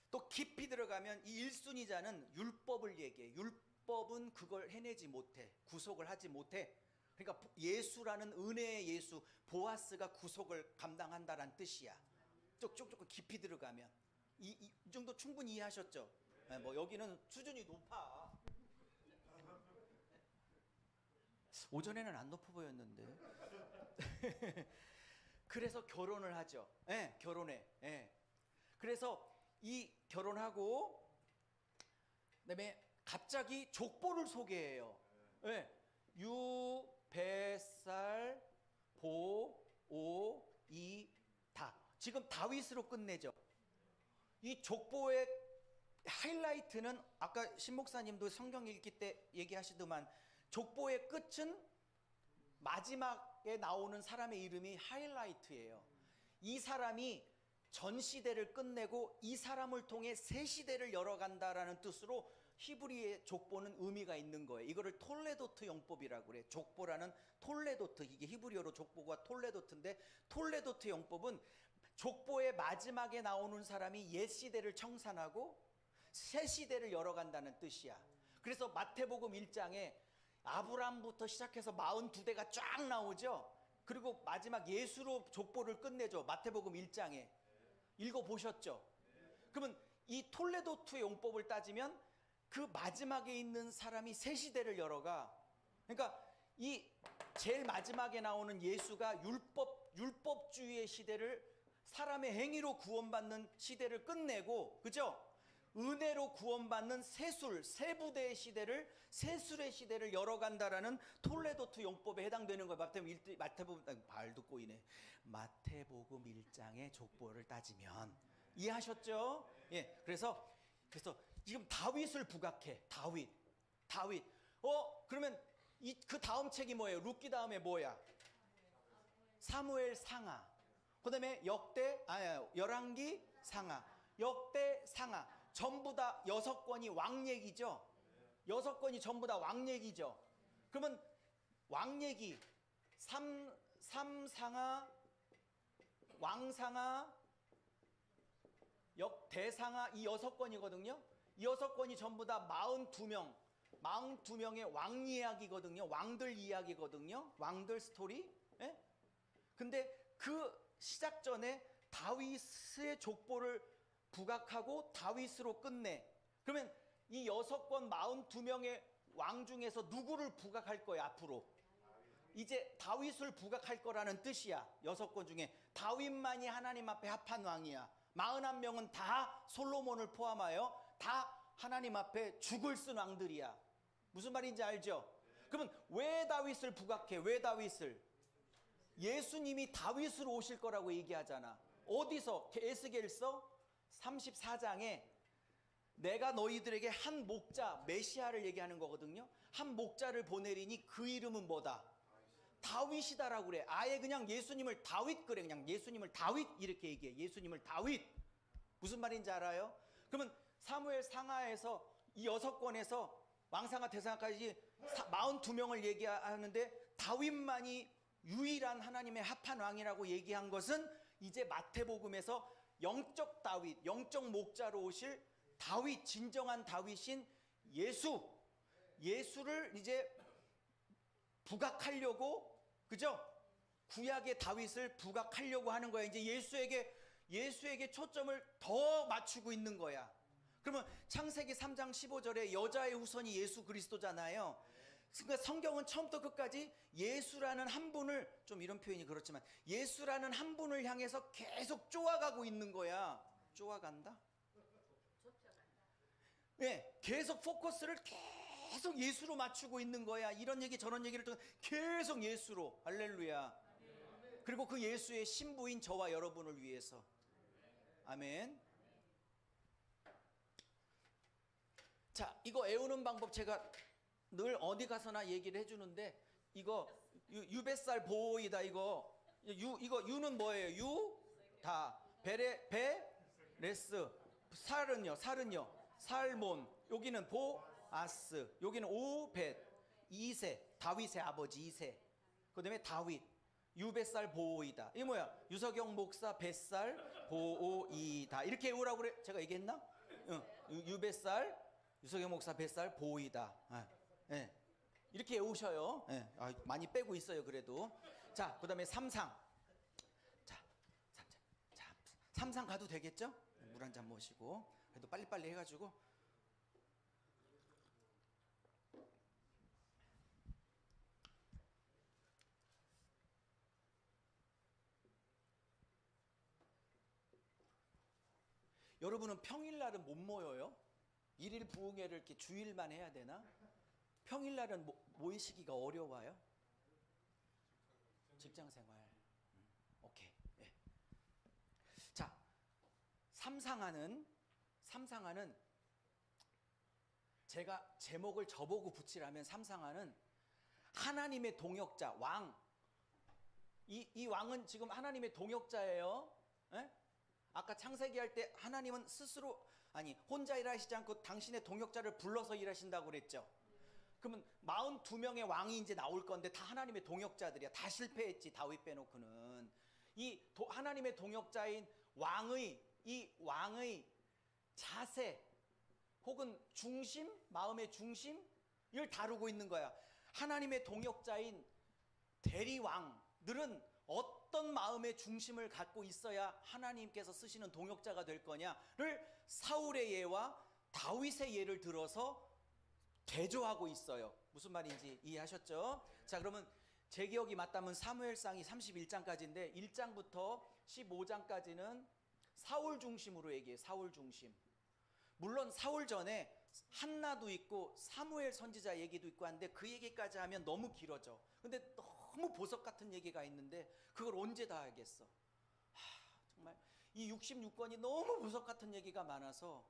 [SPEAKER 1] 또 깊이 들어가면 이 1순위자는 율법을 얘기해. 율법은 그걸 해내지 못해. 구속을 하지 못해. 그러니까 예수라는 은혜의 예수, 보아스가 구속을 감당한다는 뜻이야. 조금 깊이 들어가면 이 정도 충분히 이해하셨죠? 네, 뭐 여기는 수준이 높아. 오전에는 안 높아 보였는데. 그래서 결혼을 하죠. 네, 결혼해. 네. 그래서 이 결혼하고 그다음에 갑자기 족보를 소개해요. 네. 유, 뱃살, 보, 오, 이, 다. 지금 다윗으로 끝내죠. 이 족보의 하이라이트는 아까 신 목사님도 성경 읽기 때 얘기하시더만 족보의 끝은 마지막에 나오는 사람의 이름이 하이라이트예요. 이 사람이 전 시대를 끝내고 이 사람을 통해 새 시대를 열어간다라는 뜻으로 히브리의 족보는 의미가 있는 거예요. 이거를 톨레도트 용법이라고 그래. 족보라는 톨레도트, 이게 히브리어로 족보가 톨레도트인데 톨레도트 용법은 족보의 마지막에 나오는 사람이 옛 시대를 청산하고 새 시대를 열어간다는 뜻이야. 그래서 마태복음 1장에 아브라함부터 시작해서 42대가 쫙 나오죠. 그리고 마지막 예수로 족보를 끝내죠. 마태복음 1장에. 읽어보셨죠? 그러면 이 톨레도트 용법을 따지면 그 마지막에 있는 사람이 새 시대를 열어가. 그러니까 이 제일 마지막에 나오는 예수가 율법주의의 시대를 사람의 행위로 구원받는 시대를 끝내고, 그죠? 은혜로 구원받는 세부대의 시대를, 세술의 시대를 열어간다라는 톨레도트 용법에 해당되는 거예요. 말도 꼬이네. 마태복음 1장의 족보를 따지면 이해하셨죠? 예, 그래서 지금 다윗을 부각해. 다윗. 그러면 그 다음 책이 뭐예요? 룻기 다음에 뭐야? 사무엘 상하. 그다음에 열왕기 상하, 역대 상하. 전부 다 6권이 왕 얘기죠. 6권이 전부 다 왕 얘기죠. 그러면 왕 얘기, 삼상하, 왕상하, 역대상하, 이 6권이거든요. 이 6권이 전부 다 42명의 왕 이야기거든요. 왕들 이야기거든요. 왕들 스토리. 예? 근데 그 시작 전에 다윗의 족보를 부각하고 다윗으로 끝내. 그러면 이 6권 42명의 왕 중에서 누구를 부각할 거야 앞으로? 이제 다윗을 부각할 거라는 뜻이야. 6권 중에 다윗만이 하나님 앞에 합한 왕이야. 41명은 다 솔로몬을 포함하여 다 하나님 앞에 죽을 쓴 왕들이야. 무슨 말인지 알죠? 그러면 왜 다윗을 부각해? 왜 다윗을? 예수님이 다윗으로 오실 거라고 얘기하잖아. 어디서? 에스겔서 34장에 내가 너희들에게 한 목자, 메시아를 얘기하는 거거든요. 한 목자를 보내리니 그 이름은 뭐다? 다윗이다라고 그래. 아예 그냥 예수님을 다윗 그래. 그냥 예수님을 다윗 이렇게 얘기해. 예수님을 다윗. 무슨 말인지 알아요? 그러면 사무엘 상하에서 이 6권에서 왕상하 대상하까지 42명을 얘기하는데 다윗만이 유일한 하나님의 합한 왕이라고 얘기한 것은 이제 마태복음에서 영적 다윗, 영적 목자로 오실 다윗, 진정한 다윗인 예수를 이제 부각하려고, 그죠? 구약의 다윗을 부각하려고 하는 거야. 이제 예수에게 초점을 더 맞추고 있는 거야. 그러면 창세기 3장 15절에 여자의 후손이 예수 그리스도잖아요. 그러니까 성경은 처음부터 끝까지 예수라는 한 분을, 좀 이런 표현이 그렇지만 예수라는 한 분을 향해서 계속 쪼아가고 있는 거야. 쪼아간다? 네, 계속 포커스를 계속 예수로 맞추고 있는 거야. 이런 얘기 저런 얘기를 또 계속 예수로. 할렐루야. 그리고 그 예수의 신부인 저와 여러분을 위해서. 아멘. 자, 이거 외우는 방법 제가 늘 어디 가서나 얘기를 해주는데, 이거 유뱃살 보이다. 이거 유는 뭐예요? 다 베레스. 살은요 살몬. 여기는 보아스. 여기는 오벳. 이세, 다윗의 아버지 이세. 그 다음에 다윗. 유뱃살 보이다. 이게 뭐야? 유석영 목사 뱃살 보이다. 이렇게 외우라고 그래. 제가 얘기했나? 응. 유뱃살, 유석영 목사 뱃살 보이다. 네. 이렇게 외우셔요. 네. 많이 빼고 있어요 그래도. 자, 그 다음에 삼상. 자, 삼상 가도 되겠죠? 물 한 잔 마시고. 그래도 빨리빨리 해가지고. 여러분은 평일날은 못 모여요? 일일 부흥회를 이렇게 주일만 해야 되나? 평일날은 모이시기가 어려워요? 직장생활. 오케이. 네. 자, 삼상하는 제가 제목을 저보고 붙이라면 삼상하는 하나님의 동역자, 왕. 이 왕은 지금 하나님의 동역자예요. 네? 아까 창세기 할 때 하나님은 혼자 일하시지 않고 당신의 동역자를 불러서 일하신다고 그랬죠. 그러면 42명의 왕이 이제 나올 건데 다 하나님의 동역자들이야. 다 실패했지, 다윗 빼놓고는. 하나님의 동역자인 왕의 자세 혹은 중심, 마음의 중심을 다루고 있는 거야. 하나님의 동역자인 대리왕들은 어떤 마음의 중심을 갖고 있어야 하나님께서 쓰시는 동역자가 될 거냐를 사울의 예와 다윗의 예를 들어서 대조하고 있어요. 무슨 말인지 이해하셨죠? 자, 그러면 제 기억이 맞다면 사무엘상이 31장까지인데 1장부터 15장까지는 사울 중심으로 얘기해요. 사울 중심. 물론 사울 전에 한나도 있고 사무엘 선지자 얘기도 있고 한데 그 얘기까지 하면 너무 길어져. 근데 너무 보석 같은 얘기가 있는데 그걸 언제 다 알겠어. 정말 이 66권이 너무 보석 같은 얘기가 많아서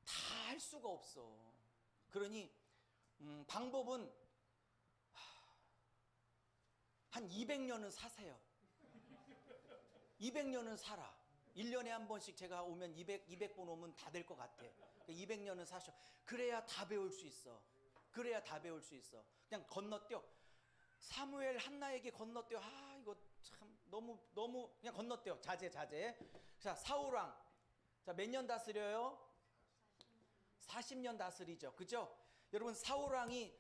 [SPEAKER 1] 다 할 수가 없어. 그러니 방법은 한 200년은 사세요. 200년은 살아. 1년에 한 번씩 제가 오면 200번 오면 다 될 것 같아. 200년은 사셔. 그래야 다 배울 수 있어. 그래야 다 배울 수 있어. 그냥 건너뛰어. 사무엘 한나에게 건너뛰어. 아, 이거 참 너무 그냥 건너뛰어. 자제. 자, 사울왕. 자, 몇 년 다스려요? 40년 다스리죠. 그죠? 여러분, 사울왕이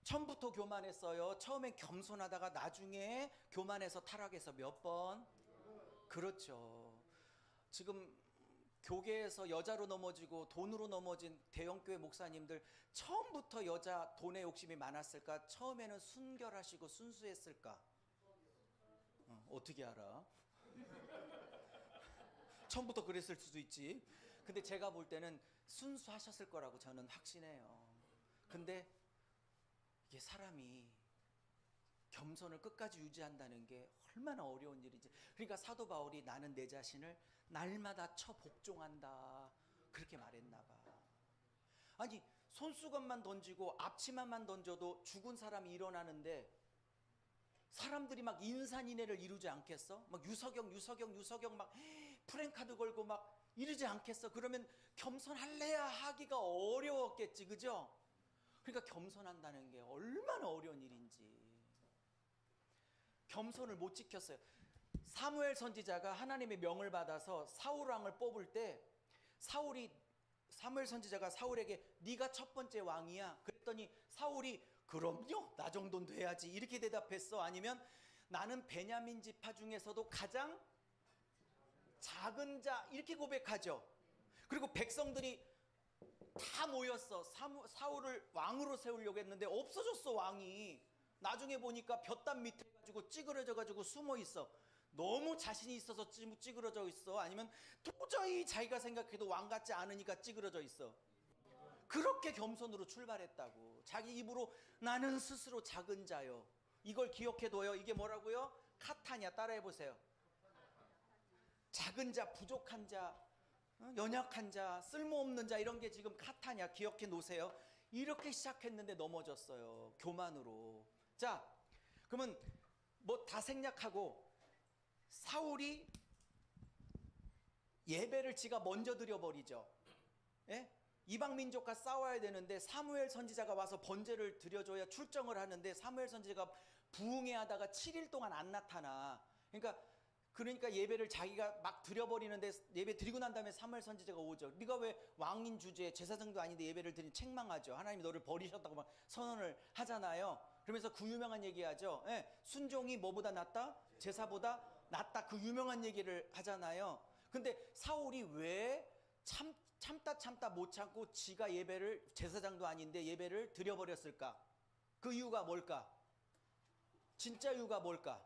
[SPEAKER 1] 처음부터 교만했어요. 처음엔 겸손하다가 나중에 교만해서 타락해서 몇 번? 그렇죠. 지금 교계에서 여자로 넘어지고 돈으로 넘어진 대형교회 목사님들, 처음부터 여자 돈에 욕심이 많았을까? 처음에는 순결하시고 순수했을까? 어떻게 알아? 처음부터 그랬을 수도 있지. 근데 제가 볼 때는 순수하셨을 거라고 저는 확신해요. 근데 이게 사람이 겸손을 끝까지 유지한다는 게 얼마나 어려운 일인지. 그러니까 사도 바울이 나는 내 자신을 날마다 복종한다 그렇게 말했나 봐. 아니, 손수건만 던지고 앞치마만 던져도 죽은 사람이 일어나는데 사람들이 막 인산인해를 이루지 않겠어? 막 유서경 막 프랭카드 걸고 막 이러지 않겠어? 그러면 겸손할래야 하기가 어려웠겠지, 그죠? 그러니까 겸손한다는 게 얼마나 어려운 일인지. 겸손을 못 지켰어요. 사무엘 선지자가 하나님의 명을 받아서 사울 왕을 뽑을 때 사무엘 선지자가 사울에게 네가 첫 번째 왕이야. 그랬더니 사울이 그럼요, 나 정도는 돼야지 이렇게 대답했어? 아니면 나는 베냐민 지파 중에서도 가장 작은 자 이렇게 고백하죠. 그리고 백성들이 다 모였어. 사울을 왕으로 세우려고 했는데 없어졌어, 왕이. 나중에 보니까 볕담 밑에 가지고 찌그러져 가지고 숨어 있어. 너무 자신이 있어서 찌그러져 있어? 아니면 도저히 자기가 생각해도 왕 같지 않으니까 찌그러져 있어? 그렇게 겸손으로 출발했다고. 자기 입으로 나는 스스로 작은 자요. 이걸 기억해둬요. 이게 뭐라고요? 카타냐. 따라해보세요. 작은 자, 부족한 자, 연약한 자, 쓸모없는 자, 이런 게 지금 카타냐. 기억해 놓으세요. 이렇게 시작했는데 넘어졌어요. 교만으로. 자, 그러면 뭐 다 생략하고 사울이 예배를 지가 먼저 드려버리죠. 예? 이방 민족과 싸워야 되는데 사무엘 선지자가 와서 번제를 드려줘야 출정을 하는데 사무엘 선지자가 부흥회 하다가 7일 동안 안 나타나. 그러니까 예배를 자기가 막 드려버리는데 예배 드리고 난 다음에 사무엘 선지자가 오죠. 네가 왜 왕인 주제에 제사장도 아닌데 예배를 드리니 책망하죠. 하나님이 너를 버리셨다고 막 선언을 하잖아요. 그러면서 그 유명한 얘기하죠. 예, 순종이 뭐보다 낫다? 제사보다 낫다. 그 유명한 얘기를 하잖아요. 근데 사울이 왜 참다 못 참고 지가 예배를, 제사장도 아닌데 예배를 드려버렸을까? 그 이유가 뭘까? 진짜 이유가 뭘까?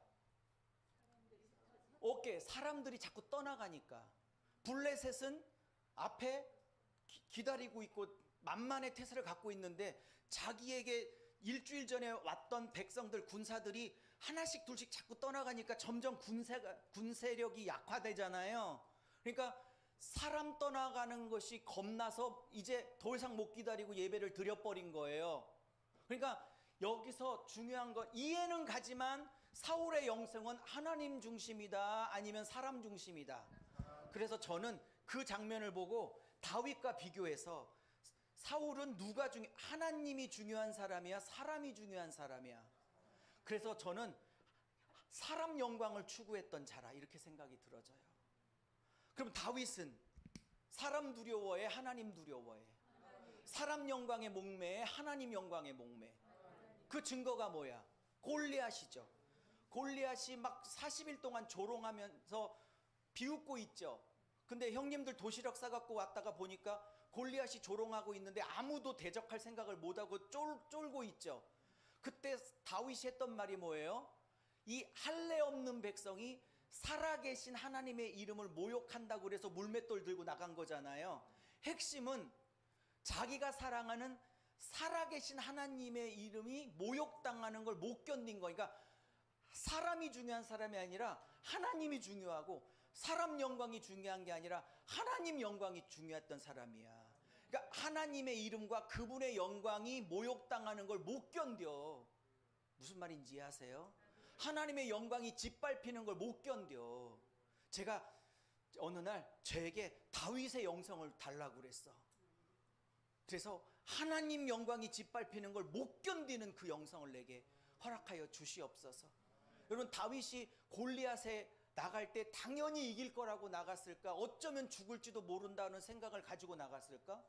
[SPEAKER 1] 사람들이 자꾸 떠나가니까. 블레셋은 앞에 기다리고 있고 만만의 태세를 갖고 있는데 자기에게 일주일 전에 왔던 백성들, 군사들이 하나씩 둘씩 자꾸 떠나가니까 점점 군세력이 약화되잖아요. 그러니까 사람 떠나가는 것이 겁나서 이제 더 이상 못 기다리고 예배를 드려버린 거예요. 그러니까 여기서 중요한 건, 이해는 가지만 사울의 영성은 하나님 중심이다 아니면 사람 중심이다. 그래서 저는 그 장면을 보고 다윗과 비교해서 사울은 하나님이 중요한 사람이야, 사람이 중요한 사람이야. 그래서 저는 사람 영광을 추구했던 자라 이렇게 생각이 들어져요. 그럼 다윗은 사람 두려워해, 하나님 두려워해? 사람 영광에 목매해, 하나님 영광에 목매? 그 증거가 뭐야? 골리앗이죠. 골리앗이 막 40일 동안 조롱하면서 비웃고 있죠. 근데 형님들 도시락 싸갖고 왔다가 보니까 골리앗이 조롱하고 있는데 아무도 대적할 생각을 못하고 쫄고 있죠. 그때 다윗이 했던 말이 뭐예요? 이 할례 없는 백성이 살아계신 하나님의 이름을 모욕한다고 그래서 물맷돌 들고 나간 거잖아요. 핵심은 자기가 사랑하는 살아계신 하나님의 이름이 모욕당하는 걸 못 견딘 거. 그러니까 사람이 중요한 사람이 아니라 하나님이 중요하고, 사람 영광이 중요한 게 아니라 하나님 영광이 중요했던 사람이야. 그러니까 하나님의 이름과 그분의 영광이 모욕당하는 걸 못 견뎌. 무슨 말인지 이해하세요? 하나님의 영광이 짓밟히는 걸 못 견뎌. 제가 어느 날 저에게 다윗의 영성을 달라고 그랬어. 그래서 하나님 영광이 짓밟히는 걸 못 견디는 그 영성을 내게 허락하여 주시옵소서. 여러분, 다윗이 골리앗에 나갈 때 당연히 이길 거라고 나갔을까? 어쩌면 죽을지도 모른다는 생각을 가지고 나갔을까?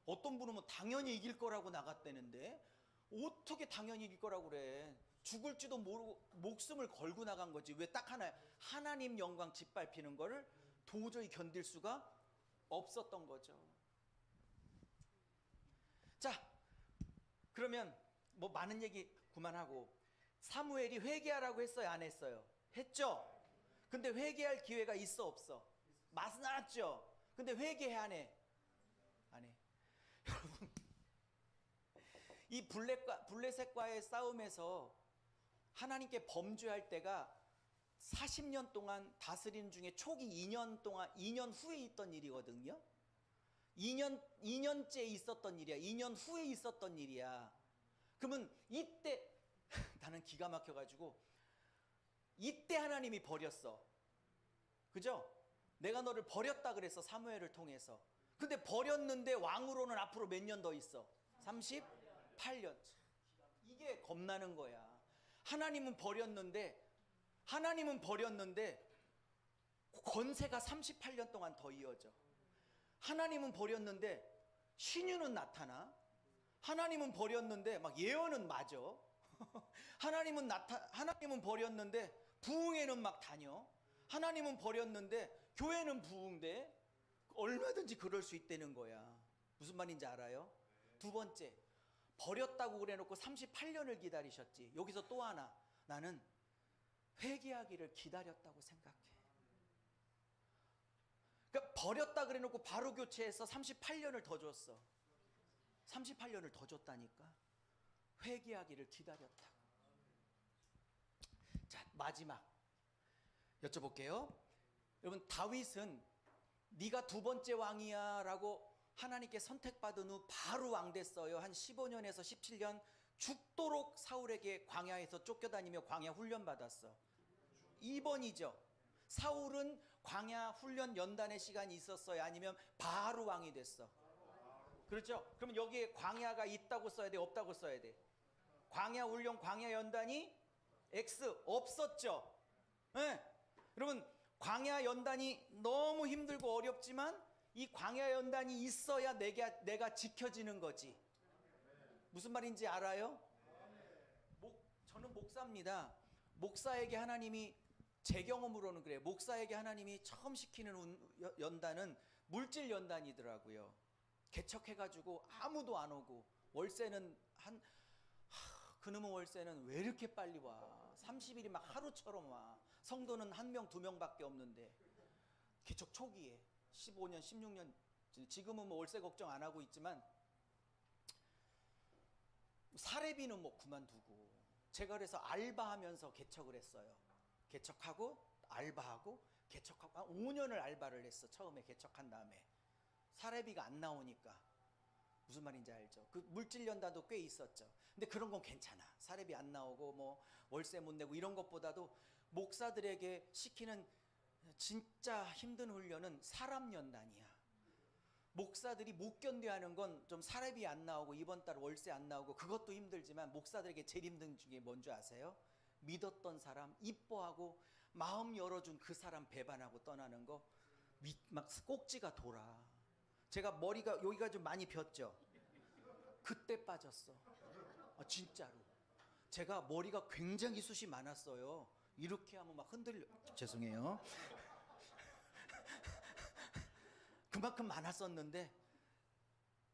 [SPEAKER 1] 어떤 분은 뭐 당연히 이길 거라고 나갔다는데 어떻게 당연히 이길 거라고 그래? 죽을지도 모르고 목숨을 걸고 나간 거지. 왜 딱 하나야? 하나님 영광 짓밟히는 거를 도저히 견딜 수가 없었던 거죠. 자, 그러면 뭐 많은 얘기 그만하고, 사무엘이 회개하라고 했어요, 안 했어요? 했죠. 근데 회개할 기회가 있어, 없어? 맛났죠. 근데 회개해, 안 해? 안 해. 여러분, 이 블레셋과의 싸움에서 하나님께 범죄할 때가 40년 동안 다스리는 중에 초기 2년 동안, 2년 후에 있던 일이거든요. 2년째 있었던 일이야. 2년 후에 있었던 일이야. 그러면 이때 나는 기가 막혀가지고, 이때 하나님이 버렸어. 그죠? 내가 너를 버렸다 그랬어, 사무엘을 통해서. 근데 버렸는데 왕으로는 앞으로 몇 년 더 있어? 38년. 이게 겁나는 거야. 하나님은 버렸는데 권세가 38년 동안 더 이어져. 하나님은 버렸는데 신유는 나타나. 하나님은 버렸는데 막 예언은 맞아. 하나님은 버렸는데 부흥회는 막 다녀. 하나님은 버렸는데 교회는 부흥돼. 얼마든지 그럴 수 있다는 거야. 무슨 말인지 알아요? 두 번째, 버렸다고 그래놓고 38년을 기다리셨지. 여기서 또 하나, 나는 회개하기를 기다렸다고 생각해. 그러니까 버렸다 그래놓고 바로 교체해서 38년을 더 줬어. 38년을 더 줬다니까. 회개하기를 기다렸다. 자, 마지막 여쭤볼게요. 여러분, 다윗은 네가 두 번째 왕이야 라고 하나님께 선택받은 후 바로 왕 됐어요. 한 15년에서 17년 죽도록 사울에게 광야에서 쫓겨다니며 광야 훈련 받았어. 2번이죠. 사울은 광야 훈련 연단의 시간이 있었어요? 아니면 바로 왕이 됐어? 그렇죠? 그럼 여기에 광야가 있다고 써야 돼? 없다고 써야 돼? 광야 훈련, 광야 연단이 X 없었죠? 네. 여러분, 광야 연단이 너무 힘들고 어렵지만 이 광야 연단이 있어야 내가 지켜지는 거지. 무슨 말인지 알아요? 저는 목사입니다. 목사에게 하나님이, 제 경험으로는 그래요. 목사에게 하나님이 처음 시키는 연단은 물질 연단이더라고요. 개척해가지고 아무도 안 오고, 월세는 그놈의 월세는 왜 이렇게 빨리 와? 30일이 막 하루처럼 와. 성도는 1명, 2명밖에 없는데. 개척 초기에 15년, 16년, 지금은 뭐 월세 걱정 안 하고 있지만, 사례비는 뭐 그만두고, 제가 그래서 알바하면서 개척을 했어요. 개척하고 알바하고 개척하고, 한 5년을 알바를 했어. 처음에 개척한 다음에 사례비가 안 나오니까. 무슨 말인지 알죠? 그 물질 연단도 꽤 있었죠. 근데 그런 건 괜찮아. 사례비 안 나오고 뭐 월세 못 내고 이런 것보다도 목사들에게 시키는 진짜 힘든 훈련은 사람 연단이야. 목사들이 못 견뎌하는 건 좀 사례비 안 나오고 이번 달 월세 안 나오고 그것도 힘들지만, 목사들에게 제일 힘든 중에 뭔지 아세요? 믿었던 사람 이뻐하고 마음 열어준 그 사람 배반하고 떠나는 거. 막 꼭지가 돌아. 제가 머리가 여기가 좀 많이 폈죠? 그때 빠졌어. 진짜로. 제가 머리가 굉장히 숱이 많았어요. 이렇게 하면 막 흔들려. 죄송해요. 그만큼 많았었는데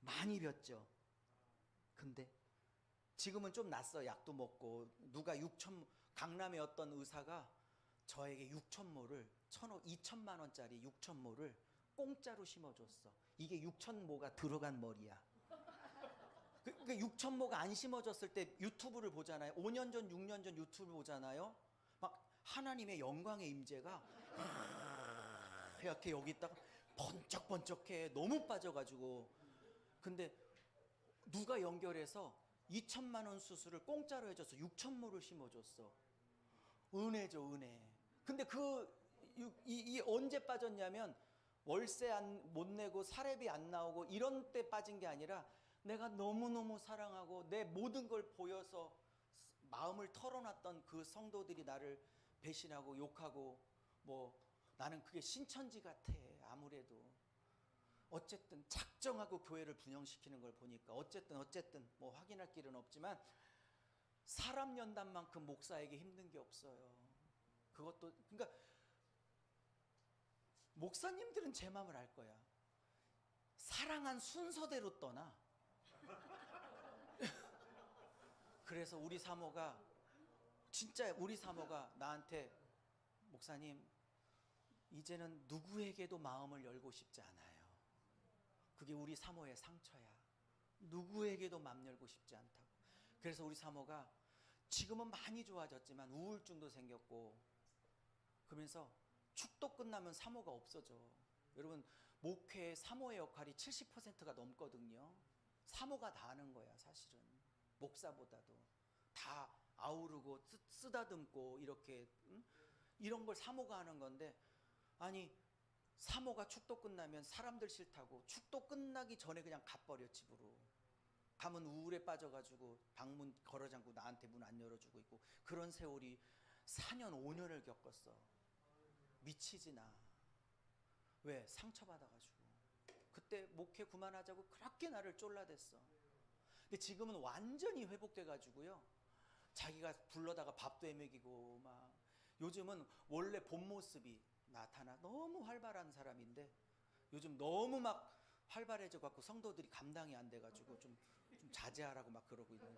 [SPEAKER 1] 많이 폈죠. 근데 지금은 좀 낫어. 약도 먹고. 누가 강남의 어떤 의사가 저에게 6,000모를 2천만 원짜리 6,000모를 공짜로 심어줬어. 이게 6,000모가 들어간 머리야. 그러니까 6,000모가 안 심어졌을 때 유튜브를 보잖아요. 5년 전, 6년 전 유튜브 보잖아요. 막 하나님의 영광의 임재가 이렇게 여기 있다가 번쩍번쩍해. 너무 빠져가지고. 근데 누가 연결해서 2천만 원 수술을 공짜로 해줘서 6천모를 심어줬어. 은혜죠, 은혜. 근데 이 언제 빠졌냐면 월세 못 내고 사례비 안 나오고 이런 때 빠진 게 아니라 내가 너무너무 사랑하고 내 모든 걸 보여서 마음을 털어놨던 그 성도들이 나를 배신하고 욕하고 뭐 나는 그게 신천지 같아. 아무래도 어쨌든 작정하고 교회를 분영시키는 걸 보니까 어쨌든 뭐 확인할 길은 없지만 사람 연단만큼 목사에게 힘든 게 없어요. 그것도 그러니까 목사님들은 제 마음을 알 거야. 사랑한 순서대로 떠나. 그래서 우리 사모가 나한테 목사님 이제는 누구에게도 마음을 열고 싶지 않아요. 그게 우리 사모의 상처야. 누구에게도 마음 열고 싶지 않다고. 그래서 우리 사모가 지금은 많이 좋아졌지만 우울증도 생겼고 그러면서 축도 끝나면 사모가 없어져. 여러분 목회의 사모의 역할이 70%가 넘거든요. 사모가 다 하는 거야 사실은. 목사보다도 다 아우르고 쓰다듬고 이렇게 이런 걸 사모가 하는 건데 아니 사모가 축도 끝나면 사람들 싫다고 축도 끝나기 전에 그냥 가버려 집으로. 가면 우울에 빠져가지고 방문 걸어 잠그고 나한테 문 안 열어주고 있고 그런 세월이 4년 5년을 겪었어. 미치지 나. 왜? 상처받아가지고. 그때 목회 그만하자고 그렇게 나를 쫄라댔어. 근데 지금은 완전히 회복돼가지고요. 자기가 불러다가 밥도 해먹이고 막 요즘은 원래 본 모습이 나타나. 너무 활발한 사람인데 요즘 너무 막 활발해져 갖고 성도들이 감당이 안 돼가지고 좀 자제하라고 막 그러고 있는.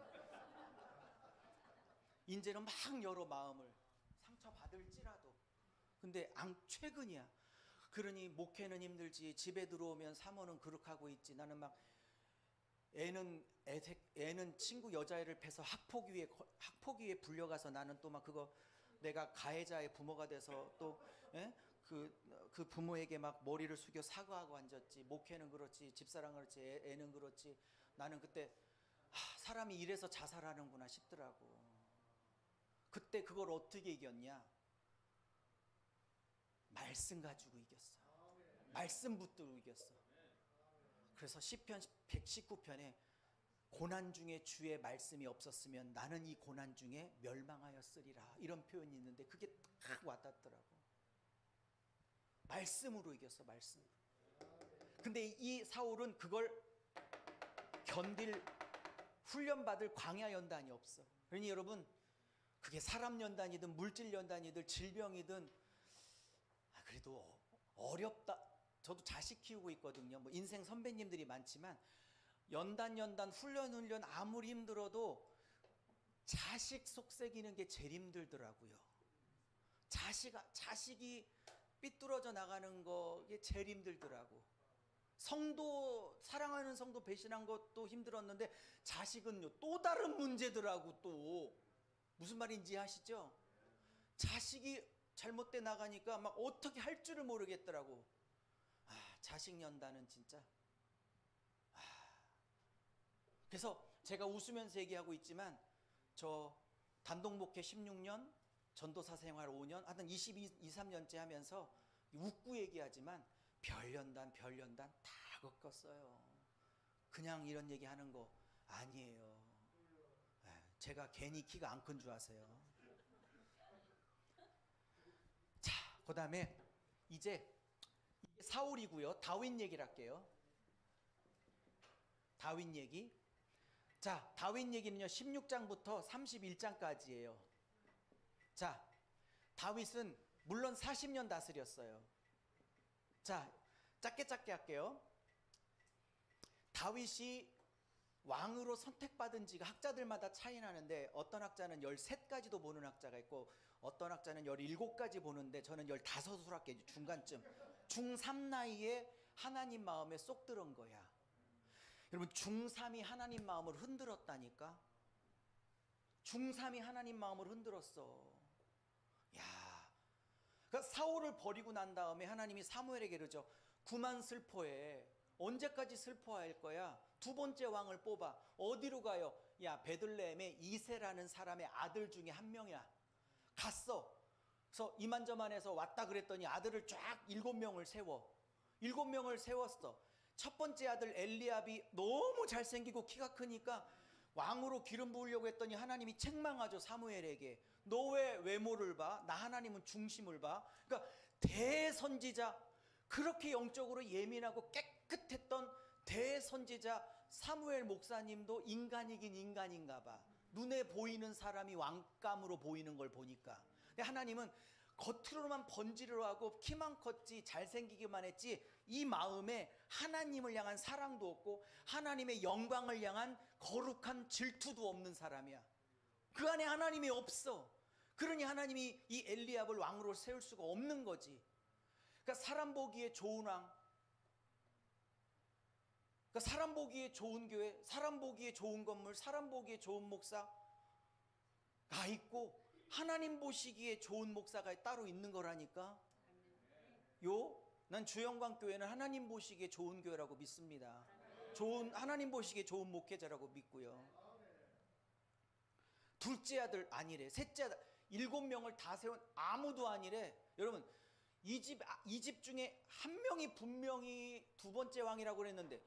[SPEAKER 1] 이제는 막 열어 마음을 상처받을지라도. 근데 최근이야. 그러니 목회는 힘들지 집에 들어오면 사모는 그렇게 있지. 나는 막 애는 친구 여자애를 패서 학폭위에 불려가서 나는 또 막 그거 내가 가해자의 부모가 돼서 또 그 부모에게 막 머리를 숙여 사과하고 앉았지. 목회는 그렇지 집사랑 그렇지 애는 그렇지. 나는 그때 사람이 이래서 자살하는구나 싶더라고. 그때 그걸 어떻게 이겼냐? 말씀 가지고 이겼어. 말씀 붙들고 이겼어. 그래서 시편 119편에 고난 중에 주의 말씀이 없었으면 나는 이 고난 중에 멸망하였으리라 이런 표현이 있는데 그게 딱 와닿더라고. 말씀으로 이겼어. 말씀. 근데 이 사울은 그걸 견딜 훈련받을 광야 연단이 없어. 그러니 여러분 그게 사람 연단이든 물질 연단이든 질병이든 그래도 어렵다. 저도 자식 키우고 있거든요. 뭐 인생 선배님들이 많지만 연단 훈련 아무리 힘들어도 자식 속삭이는 게 제일 힘들더라고요. 자식이 삐뚤어져 나가는 거게 제일 힘들더라고. 사랑하는 성도 배신한 것도 힘들었는데 자식은요 또 다른 문제더라고. 또 무슨 말인지 아시죠? 자식이 잘못돼 나가니까 막 어떻게 할 줄을 모르겠더라고. 자식 연단은 진짜. 그래서 제가 웃으면서 얘기하고 있지만 저 단독 목회 16년, 전도사 생활 5년, 하여튼 23년째 하면서 웃고 얘기하지만 별 연단 다 겪었어요. 그냥 이런 얘기하는 거 아니에요. 제가 괜히 키가 안 큰 줄 아세요. 자, 그 다음에 이제 사울이고요. 다윗 얘기를 할게요. 다윗 얘기. 자, 다윗 얘기는요 16장부터 31장까지예요. 자, 다윗은 물론 40년 다스렸어요. 자, 짧게 할게요. 다윗이 왕으로 선택받은 지가 학자들마다 차이 나는데 어떤 학자는 13가지도 보는 학자가 있고 어떤 학자는 17가지 보는데 저는 15으로 할게요. 중간쯤. 중3 나이에 하나님 마음에 쏙 들은 거야. 여러분 중3이 하나님 마음을 흔들었다니까. 중3이 하나님 마음을 흔들었어. 야, 그러니까 사울을 버리고 난 다음에 하나님이 사무엘에게 이러죠. 그만 슬퍼해. 언제까지 슬퍼할 거야? 두 번째 왕을 뽑아. 어디로 가요? 야, 베들레헴에 이새라는 사람의 아들 중에 한 명이야. 갔어. 그래서 이만저만해서 왔다 그랬더니 아들을 쫙 7명을 세워. 7명을 세웠어. 첫 번째 아들 엘리압이 너무 잘생기고 키가 크니까 왕으로 기름 부으려고 했더니 하나님이 책망하죠. 사무엘에게. 너 왜 외모를 봐? 나 하나님은 중심을 봐. 그러니까 대선지자, 그렇게 영적으로 예민하고 깨끗했던 대선지자 사무엘 목사님도 인간이긴 인간인가 봐. 눈에 보이는 사람이 왕감으로 보이는 걸 보니까. 근데 하나님은 겉으로만 번지르르 하고 키만 컸지 잘생기기만 했지 이 마음에 하나님을 향한 사랑도 없고 하나님의 영광을 향한 거룩한 질투도 없는 사람이야. 그 안에 하나님이 없어. 그러니 하나님이 이 엘리압을 왕으로 세울 수가 없는 거지. 그러니까 사람 보기에 좋은 왕, 그러니까 사람 보기에 좋은 교회, 사람 보기에 좋은 건물, 사람 보기에 좋은 목사가 있고 하나님 보시기에 좋은 목사가 따로 있는 거라니까. 난 주영광 교회는 하나님 보시기에 좋은 교회라고 믿습니다. 하나님 보시기에 좋은 목회자라고 믿고요. 둘째 아들 아니래. 셋째 아들 7명을 다 세운 아무도 아니래. 여러분 이 집 중에 한 명이 분명히 두 번째 왕이라고 그랬는데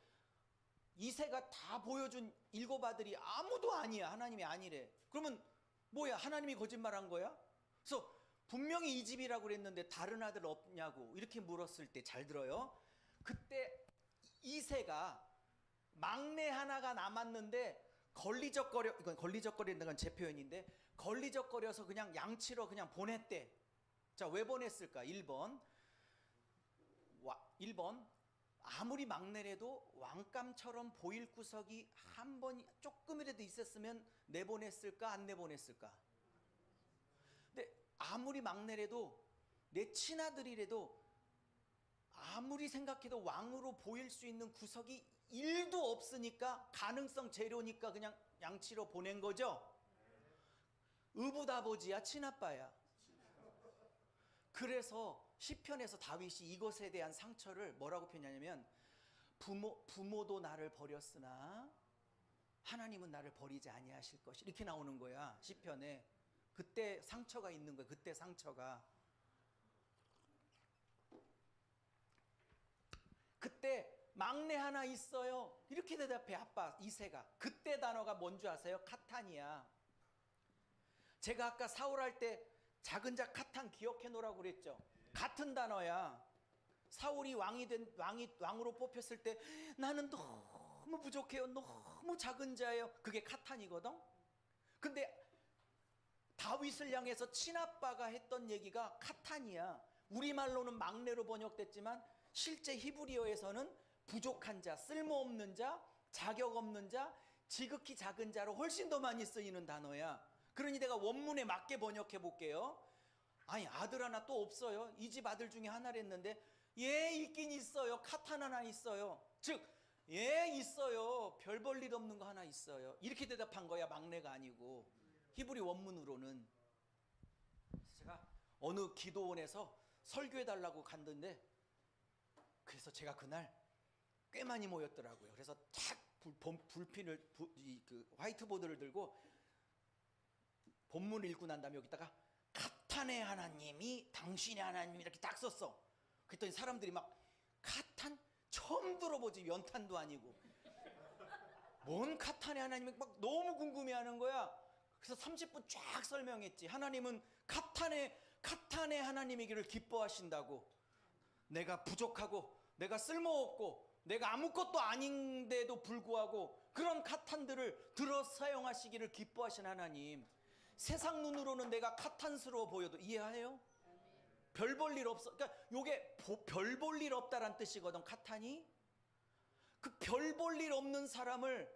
[SPEAKER 1] 이새가 다 보여준 7 아들이 아무도 아니야. 하나님이 아니래. 그러면 뭐야? 하나님이 거짓말한 거야? 그래서 분명히 이 집이라고 그랬는데 다른 아들 없냐고 이렇게 물었을 때 잘 들어요. 그때 이새가 막내 하나가 남았는데 이건 걸리적거리는 건 제 표현인데 걸리적거려서 그냥 양치러 그냥 보냈대. 자, 왜 보냈을까? 1번 아무리 막내라도 왕감처럼 보일 구석이 한 번 조금이라도 있었으면 내보냈을까 안 내보냈을까? 근데 아무리 막내라도 내 친아들이라도 아무리 생각해도 왕으로 보일 수 있는 구석이 1도 없으니까 가능성 제로니까 그냥 양치로 보낸 거죠. 의붓아버지야 친아빠야. 그래서 시편에서 다윗이 이것에 대한 상처를 뭐라고 표현하냐면 부모도 나를 버렸으나 하나님은 나를 버리지 아니하실 것이 이렇게 나오는 거야. 시편에. 그때 상처가 있는 거야. 그때 상처가. 그때 막내 하나 있어요. 이렇게 대답해 아빠 이새가. 그때 단어가 뭔지 아세요? 카탄이야. 제가 아까 사울할 때 작은 자 카탄 기억해 놓으라고 그랬죠. 같은 단어야. 사울이 왕으로 뽑혔을 때 나는 너무 부족해요. 너무 작은 자예요. 그게 카탄이거든. 근데 다윗을 향해서 친아빠가 했던 얘기가 카탄이야. 우리말로는 막내로 번역됐지만 실제 히브리어에서는 부족한 자, 쓸모없는 자, 자격 없는 자, 지극히 작은 자로 훨씬 더 많이 쓰이는 단어야. 그러니 내가 원문에 맞게 번역해 볼게요. 아니 아들 하나 또 없어요. 이 집 아들 중에 하나랬는데 예 있긴 있어요. 카탄 하나 있어요. 즉 예 있어요. 별 볼 일 없는 거 하나 있어요. 이렇게 대답한 거야. 막내가 아니고. 히브리 원문으로는. 제가 어느 기도원에서 설교해 달라고 갔는데 그래서 제가 그날 꽤 많이 모였더라고요. 그래서 탁 불핀을 화이트보드를 들고 본문을 읽고 난 다음에 여기다가 카탄의 하나님이 당신의 하나님 이렇게 딱 썼어. 그랬더니 사람들이 막 카탄? 처음 들어보지. 연탄도 아니고 뭔 카탄의 하나님이 막 너무 궁금해하는 거야. 그래서 30분 쫙 설명했지. 하나님은 카탄의 하나님이기를 기뻐하신다고. 내가 부족하고 내가 쓸모없고 내가 아무것도 아닌데도 불구하고 그런 카탄들을 들어 사용하시기를 기뻐하신 하나님. 세상 눈으로는 내가 카탄스러워 보여도 이해해요? 별 볼 일 없어. 그러니까 요게 별 볼 일 없다란 뜻이거든. 카탄이. 그 별 볼 일 없는 사람을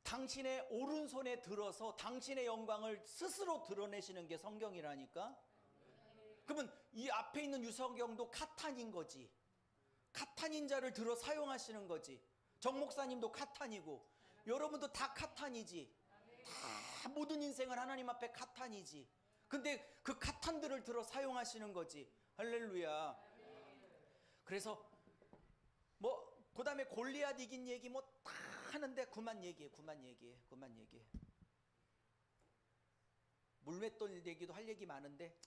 [SPEAKER 1] 당신의 오른손에 들어서 당신의 영광을 스스로 드러내시는 게 성경이라니까. 그러면 이 앞에 있는 유성경도 카탄인 거지. 카탄인 자를 들어 사용하시는 거지. 정 목사님도 카탄이고 여러분도 다 카탄이지. 다 모든 인생은 하나님 앞에 카탄이지. 근데 그 카탄들을 들어 사용하시는 거지. 할렐루야. 그래서 뭐 그 다음에 골리앗 이긴 얘기 뭐 다 하는데 그만 얘기해. 물맷돌 얘기도 할 얘기 많은데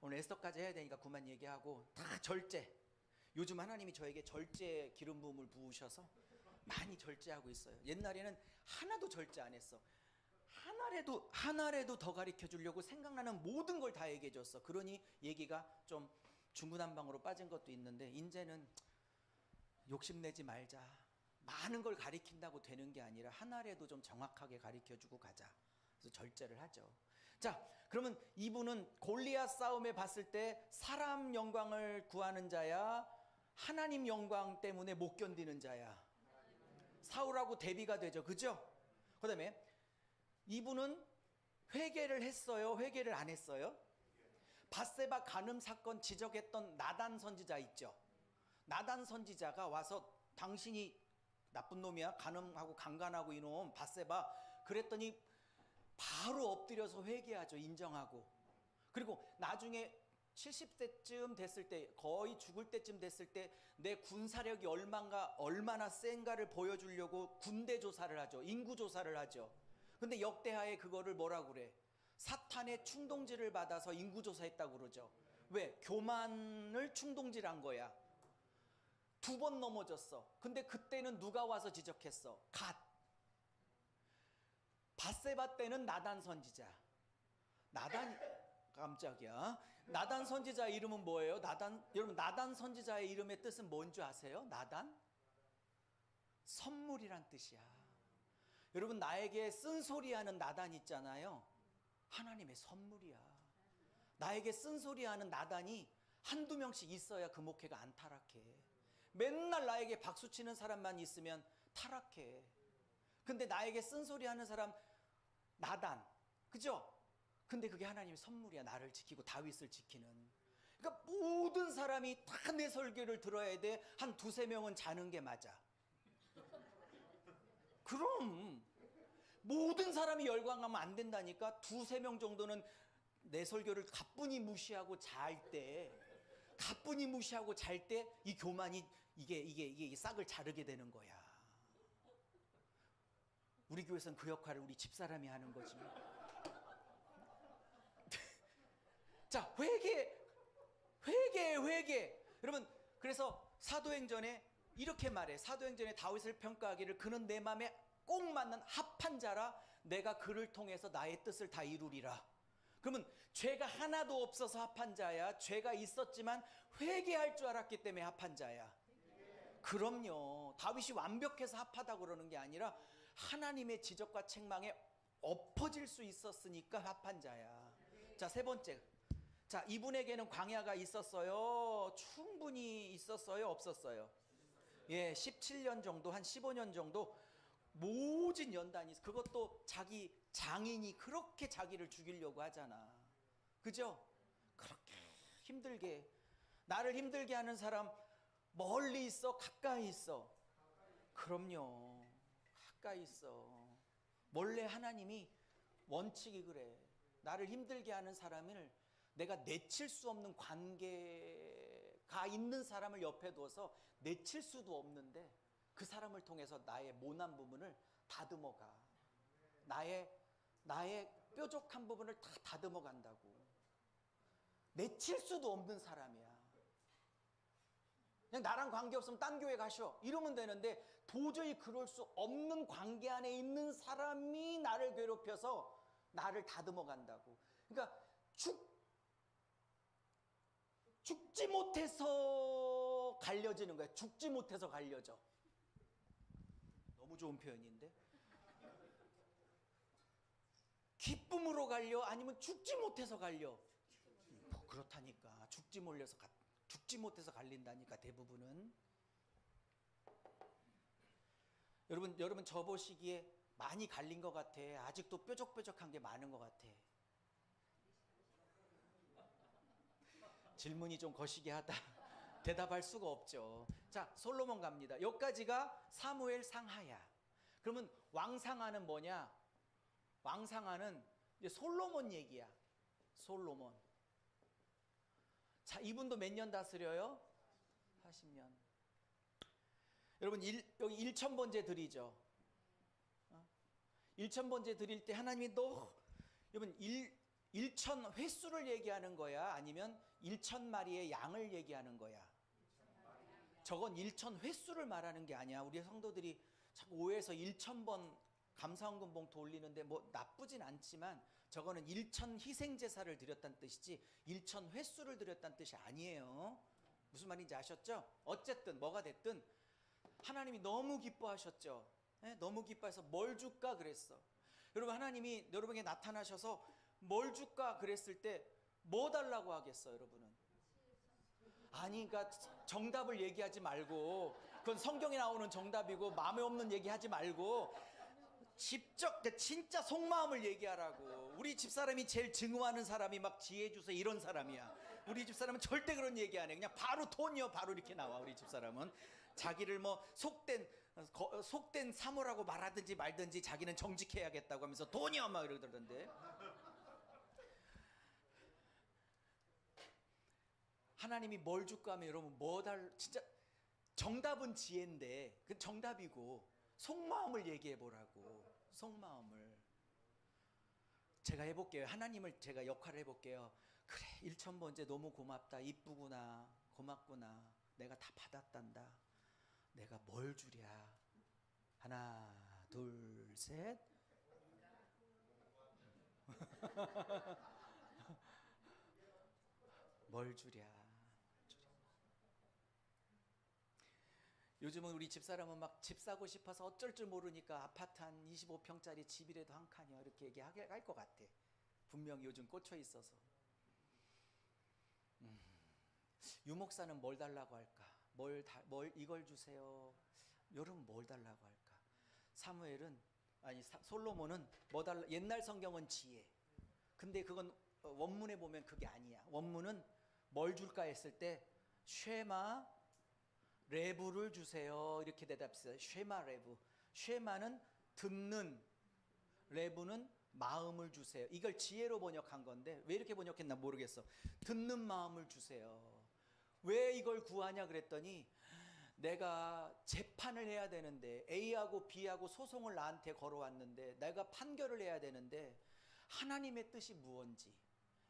[SPEAKER 1] 오늘 에스더까지 해야 되니까 그만 얘기하고 다 절제. 요즘 하나님이 저에게 절제 기름 부음을 부으셔서 많이 절제하고 있어요. 옛날에는 하나도 절제 안 했어. 하나라도 더 가르쳐 주려고 생각나는 모든 걸 다 얘기해 줬어. 그러니 얘기가 좀 중구난방으로 빠진 것도 있는데 이제는 욕심내지 말자. 많은 걸 가르친다고 되는 게 아니라 하나라도 좀 정확하게 가르쳐 주고 가자. 그래서 절제를 하죠. 자, 그러면 이분은 골리앗 싸움에 봤을 때 사람 영광을 구하는 자야, 하나님 영광 때문에 못 견디는 자야. 사울하고 대비가 되죠. 그죠? 그 다음에 이분은 회개를 했어요? 회개를 안 했어요? 밧세바 간음 사건 지적했던 나단 선지자 있죠. 나단 선지자가 와서 당신이 나쁜 놈이야, 간음하고 강간하고 이놈 밧세바, 그랬더니 바로 엎드려서 회개하죠. 인정하고. 그리고 나중에 70세쯤 됐을 때, 거의 죽을 때쯤 됐을 때 내 군사력이 얼마나 센가를 보여주려고 군대 조사를 하죠. 인구 조사를 하죠. 근데 역대하에 그거를 뭐라고 그래? 사탄의 충동질을 받아서 인구 조사했다고 그러죠. 왜? 교만을 충동질한 거야. 2번 넘어졌어. 근데 그때는 누가 와서 지적했어? 갓. 밧세바 때는 나단 선지자. 깜짝이야. 나단 선지자 이름은 뭐예요? 여러분 나단 선지자의 이름의 뜻은 뭔지 아세요? 나단? 선물이란 뜻이야. 여러분 나에게 쓴소리하는 나단 있잖아요. 하나님의 선물이야. 나에게 쓴소리하는 나단이 한두 명씩 있어야 그 목회가 안 타락해. 맨날 나에게 박수치는 사람만 있으면 타락해. 근데 나에게 쓴소리하는 사람 나단, 그죠? 근데 그게 하나님의 선물이야. 나를 지키고 다윗을 지키는. 그러니까 모든 사람이 다 내 설교를 들어야 돼. 한 2-3명은 자는 게 맞아. 그럼 모든 사람이 열광하면 안 된다니까. 2-3명 정도는 내 설교를 가뿐히 무시하고 잘 때 이 교만이 이게 싹을 자르게 되는 거야. 우리 교회에서는 그 역할을 우리 집사람이 하는 거지. 자, 회개. 여러분, 그래서 사도행전에 이렇게 말해. 사도행전에 다윗을 평가하기를 그는 내 마음에 꼭 맞는 합한 자라 내가 그를 통해서 나의 뜻을 다 이루리라. 그러면 죄가 하나도 없어서 합한 자야? 죄가 있었지만 회개할 줄 알았기 때문에 합한 자야? 그럼요. 다윗이 완벽해서 합하다고 그러는 게 아니라 하나님의 지적과 책망에 엎어질 수 있었으니까 합한 자야. 자, 3번째. 자, 이분에게는 광야가 있었어요? 충분히 있었어요? 없었어요? 예, 17년 정도, 한 15년 정도 모진 연단이, 그것도 자기 장인이 그렇게 자기를 죽이려고 하잖아. 그죠? 그렇게 힘들게. 나를 힘들게 하는 사람 멀리 있어? 가까이 있어? 그럼요. 가까이 있어. 원래 하나님이 원칙이 그래. 나를 힘들게 하는 사람을 내가 내칠 수 없는 관계가 있는 사람을 옆에 둬서 내칠 수도 없는데 그 사람을 통해서 나의 모난 부분을 다듬어가. 나의 뾰족한 부분을 다 다듬어 간다고. 내칠 수도 없는 사람이야. 그냥 나랑 관계없으면 딴 교회 가셔 이러면 되는데 도저히 그럴 수 없는 관계 안에 있는 사람이 나를 괴롭혀서 나를 다듬어 간다고. 그러니까 죽지 못해서 갈려지는 거야. 죽지 못해서 갈려져. 너무 좋은 표현인데. 기쁨으로 갈려? 아니면 죽지 못해서 갈려? 뭐 그렇다니까. 죽지 못해서 갈린다니까 대부분은. 여러분 저 보시기에 많이 갈린 것 같아? 아직도 뾰족뾰족한 게 많은 것 같아? 질문이 좀 거시기 하다. 대답할 수가 없죠. 자, 솔로몬 갑니다. 여기까지가 사무엘 상하야. 그러면 왕상하는 뭐냐? 왕상하는 이제 솔로몬 얘기야. 솔로몬. 자, 이분도 몇 년 다스려요? 40년. 여러분 여기 1000번째 들이죠. 일천번제 드릴 때 하나님이 너 여러분 일천 횟수를 얘기하는 거야? 아니면 일천 마리의 양을 얘기하는 거야? 저건 일천 횟수를 말하는 게 아니야. 우리 성도들이 자꾸 오해해서 일천번 감사헌금 봉투 올리는데 뭐 나쁘진 않지만 저거는 일천 희생제사를 드렸다는 뜻이지 일천 횟수를 드렸다는 뜻이 아니에요. 무슨 말인지 아셨죠? 어쨌든 뭐가 됐든 하나님이 너무 기뻐하셨죠. 네? 너무 기뻐해서 뭘 줄까 그랬어. 여러분 하나님이 여러분에게 나타나셔서 뭘 줄까 그랬을 때 뭐 달라고 하겠어 여러분은? 아니 그러니까 정답을 얘기하지 말고 그건 성경에 나오는 정답이고 마음에 없는 얘기하지 말고 직접 진짜 속마음을 얘기하라고. 우리 집사람이 제일 증오하는 사람이 막 지혜 주세요 이런 사람이야. 우리 집사람은 절대 그런 얘기 안 해. 그냥 바로 돈이요 바로 이렇게 나와. 우리 집사람은 자기를 뭐 속된 사모라고 말하든지 말든지 자기는 정직해야겠다고 하면서 돈이요 막 이러던데. 하나님이 뭘 줄까 하면 여러분 진짜 정답은 지혜인데 그 정답이고 속마음을 얘기해 보라고. 속마음을 제가 해볼게요. 하나님을 제가 역할을 해볼게요. 그래 일천번째 너무 고맙다. 이쁘구나. 고맙구나. 내가 다 받았단다. 내가 뭘 주랴. 하나 둘 셋. 뭘 주랴. 요즘은 우리 집사람은 막 집 사고 싶어서 어쩔 줄 모르니까 아파트 한 25평짜리 집이라도 한 칸이요 이렇게 얘기할 것 같아. 분명히 요즘 꽂혀 있어서. 유목사는 뭘 달라고 할까? 뭘 이걸 주세요. 여러분 뭘 달라고 할까? 솔로몬은 뭐 달라? 옛날 성경은 지혜. 근데 그건 원문에 보면 그게 아니야. 원문은 뭘 줄까 했을 때 쉐마 레브를 주세요 이렇게 대답했어요. 쉐마 레브. 쉐마는 듣는, 레브는 마음을 주세요. 이걸 지혜로 번역한 건데 왜 이렇게 번역했나 모르겠어. 듣는 마음을 주세요. 왜 이걸 구하냐 그랬더니 내가 재판을 해야 되는데 A하고 B하고 소송을 나한테 걸어왔는데 내가 판결을 해야 되는데 하나님의 뜻이 무언지,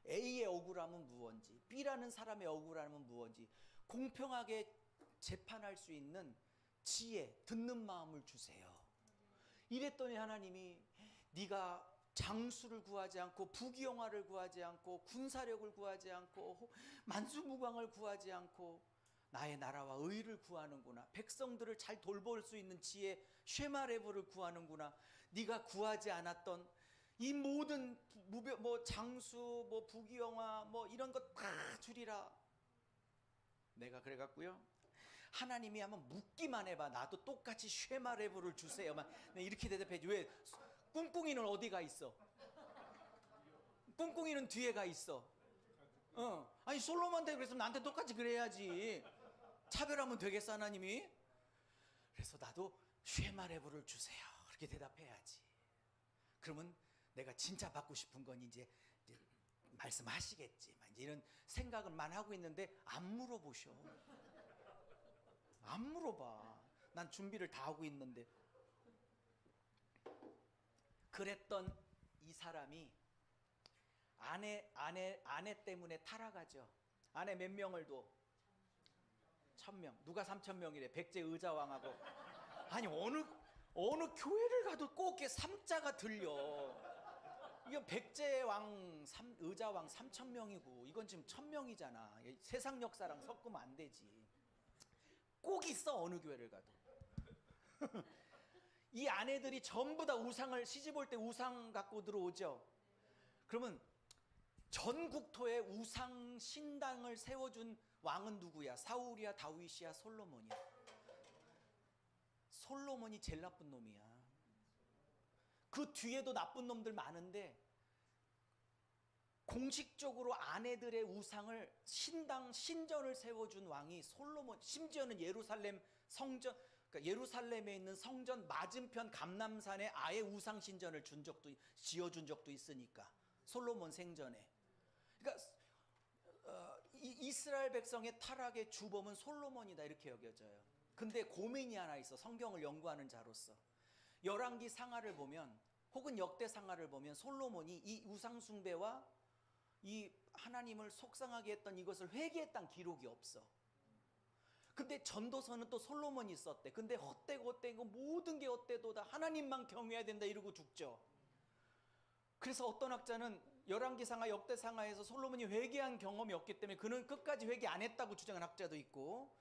[SPEAKER 1] A의 억울함은 무언지, B라는 사람의 억울함은 무언지 공평하게 재판할 수 있는 지혜, 듣는 마음을 주세요. 이랬더니 하나님이 네가 장수를 구하지 않고 부귀영화를 구하지 않고 군사력을 구하지 않고 만수무강을 구하지 않고 나의 나라와 의를 구하는구나. 백성들을 잘 돌볼 수 있는 지혜 쉐마레브를 구하는구나. 네가 구하지 않았던 이 모든 장수, 부귀영화 이런 것 다 주리라. 내가 그래갖고요. 하나님이 한번 묻기만 해봐. 나도 똑같이 쉐마레브를 주세요. 이렇게 대답해야지. 왜? 꿍꿍이는 어디가 있어? 꿍꿍이는 뒤에 가 있어. 아니 솔로몬한테 그랬으면 나한테 똑같이 그래야지. 차별하면 되겠어 하나님이? 그래서 나도 쉐마레브를 주세요. 그렇게 대답해야지. 그러면 내가 진짜 받고 싶은 건 이제 말씀하시겠지. 이제 이런 생각을만 하고 있는데 안 물어보셔. 안 물어봐. 난 준비를 다 하고 있는데. 그랬던 이 사람이 아내 때문에 타락하죠. 아내 몇 명을 둬? 1000명. 누가 3000명이래? 백제 의자왕하고. 아니 어느 교회를 가도 꼭 이렇게 삼자가 들려. 이건 백제왕 의자왕 3000명이고 이건 지금 1000명이잖아. 세상 역사랑 섞으면 안 되지. 꼭 있어 어느 교회를 가도. 이 아내들이 전부 다 우상을 시집 올 때 우상 갖고 들어오죠. 그러면 전 국토에 우상 신당을 세워준 왕은 누구야? 사울이야, 다윗이야, 솔로몬이야? 솔로몬이 제일 나쁜 놈이야. 그 뒤에도 나쁜 놈들 많은데 공식적으로 아내들의 우상을 신전을 세워준 왕이 솔로몬. 심지어는 예루살렘 성전, 그러니까 예루살렘에 있는 성전 맞은편 감람산에 아예 우상 신전을 지어준 적도 있으니까. 솔로몬 생전에. 그러니까 이스라엘 백성의 타락의 주범은 솔로몬이다 이렇게 여겨져요. 근데 고민이 하나 있어. 성경을 연구하는 자로서 열왕기 상하를 보면 혹은 역대상하를 보면 솔로몬이 이 우상숭배와 이 하나님을 속상하게 했던 이것을 회개했다는 기록이 없어. 근데 전도서는 또 솔로몬이 썼대. 근데 헛되고 모든 게 헛되도다, 하나님만 경외해야 된다 이러고 죽죠. 그래서 어떤 학자는 열왕기상하 역대상하에서 솔로몬이 회개한 경험이 없기 때문에 그는 끝까지 회개 안 했다고 주장하는 학자도 있고,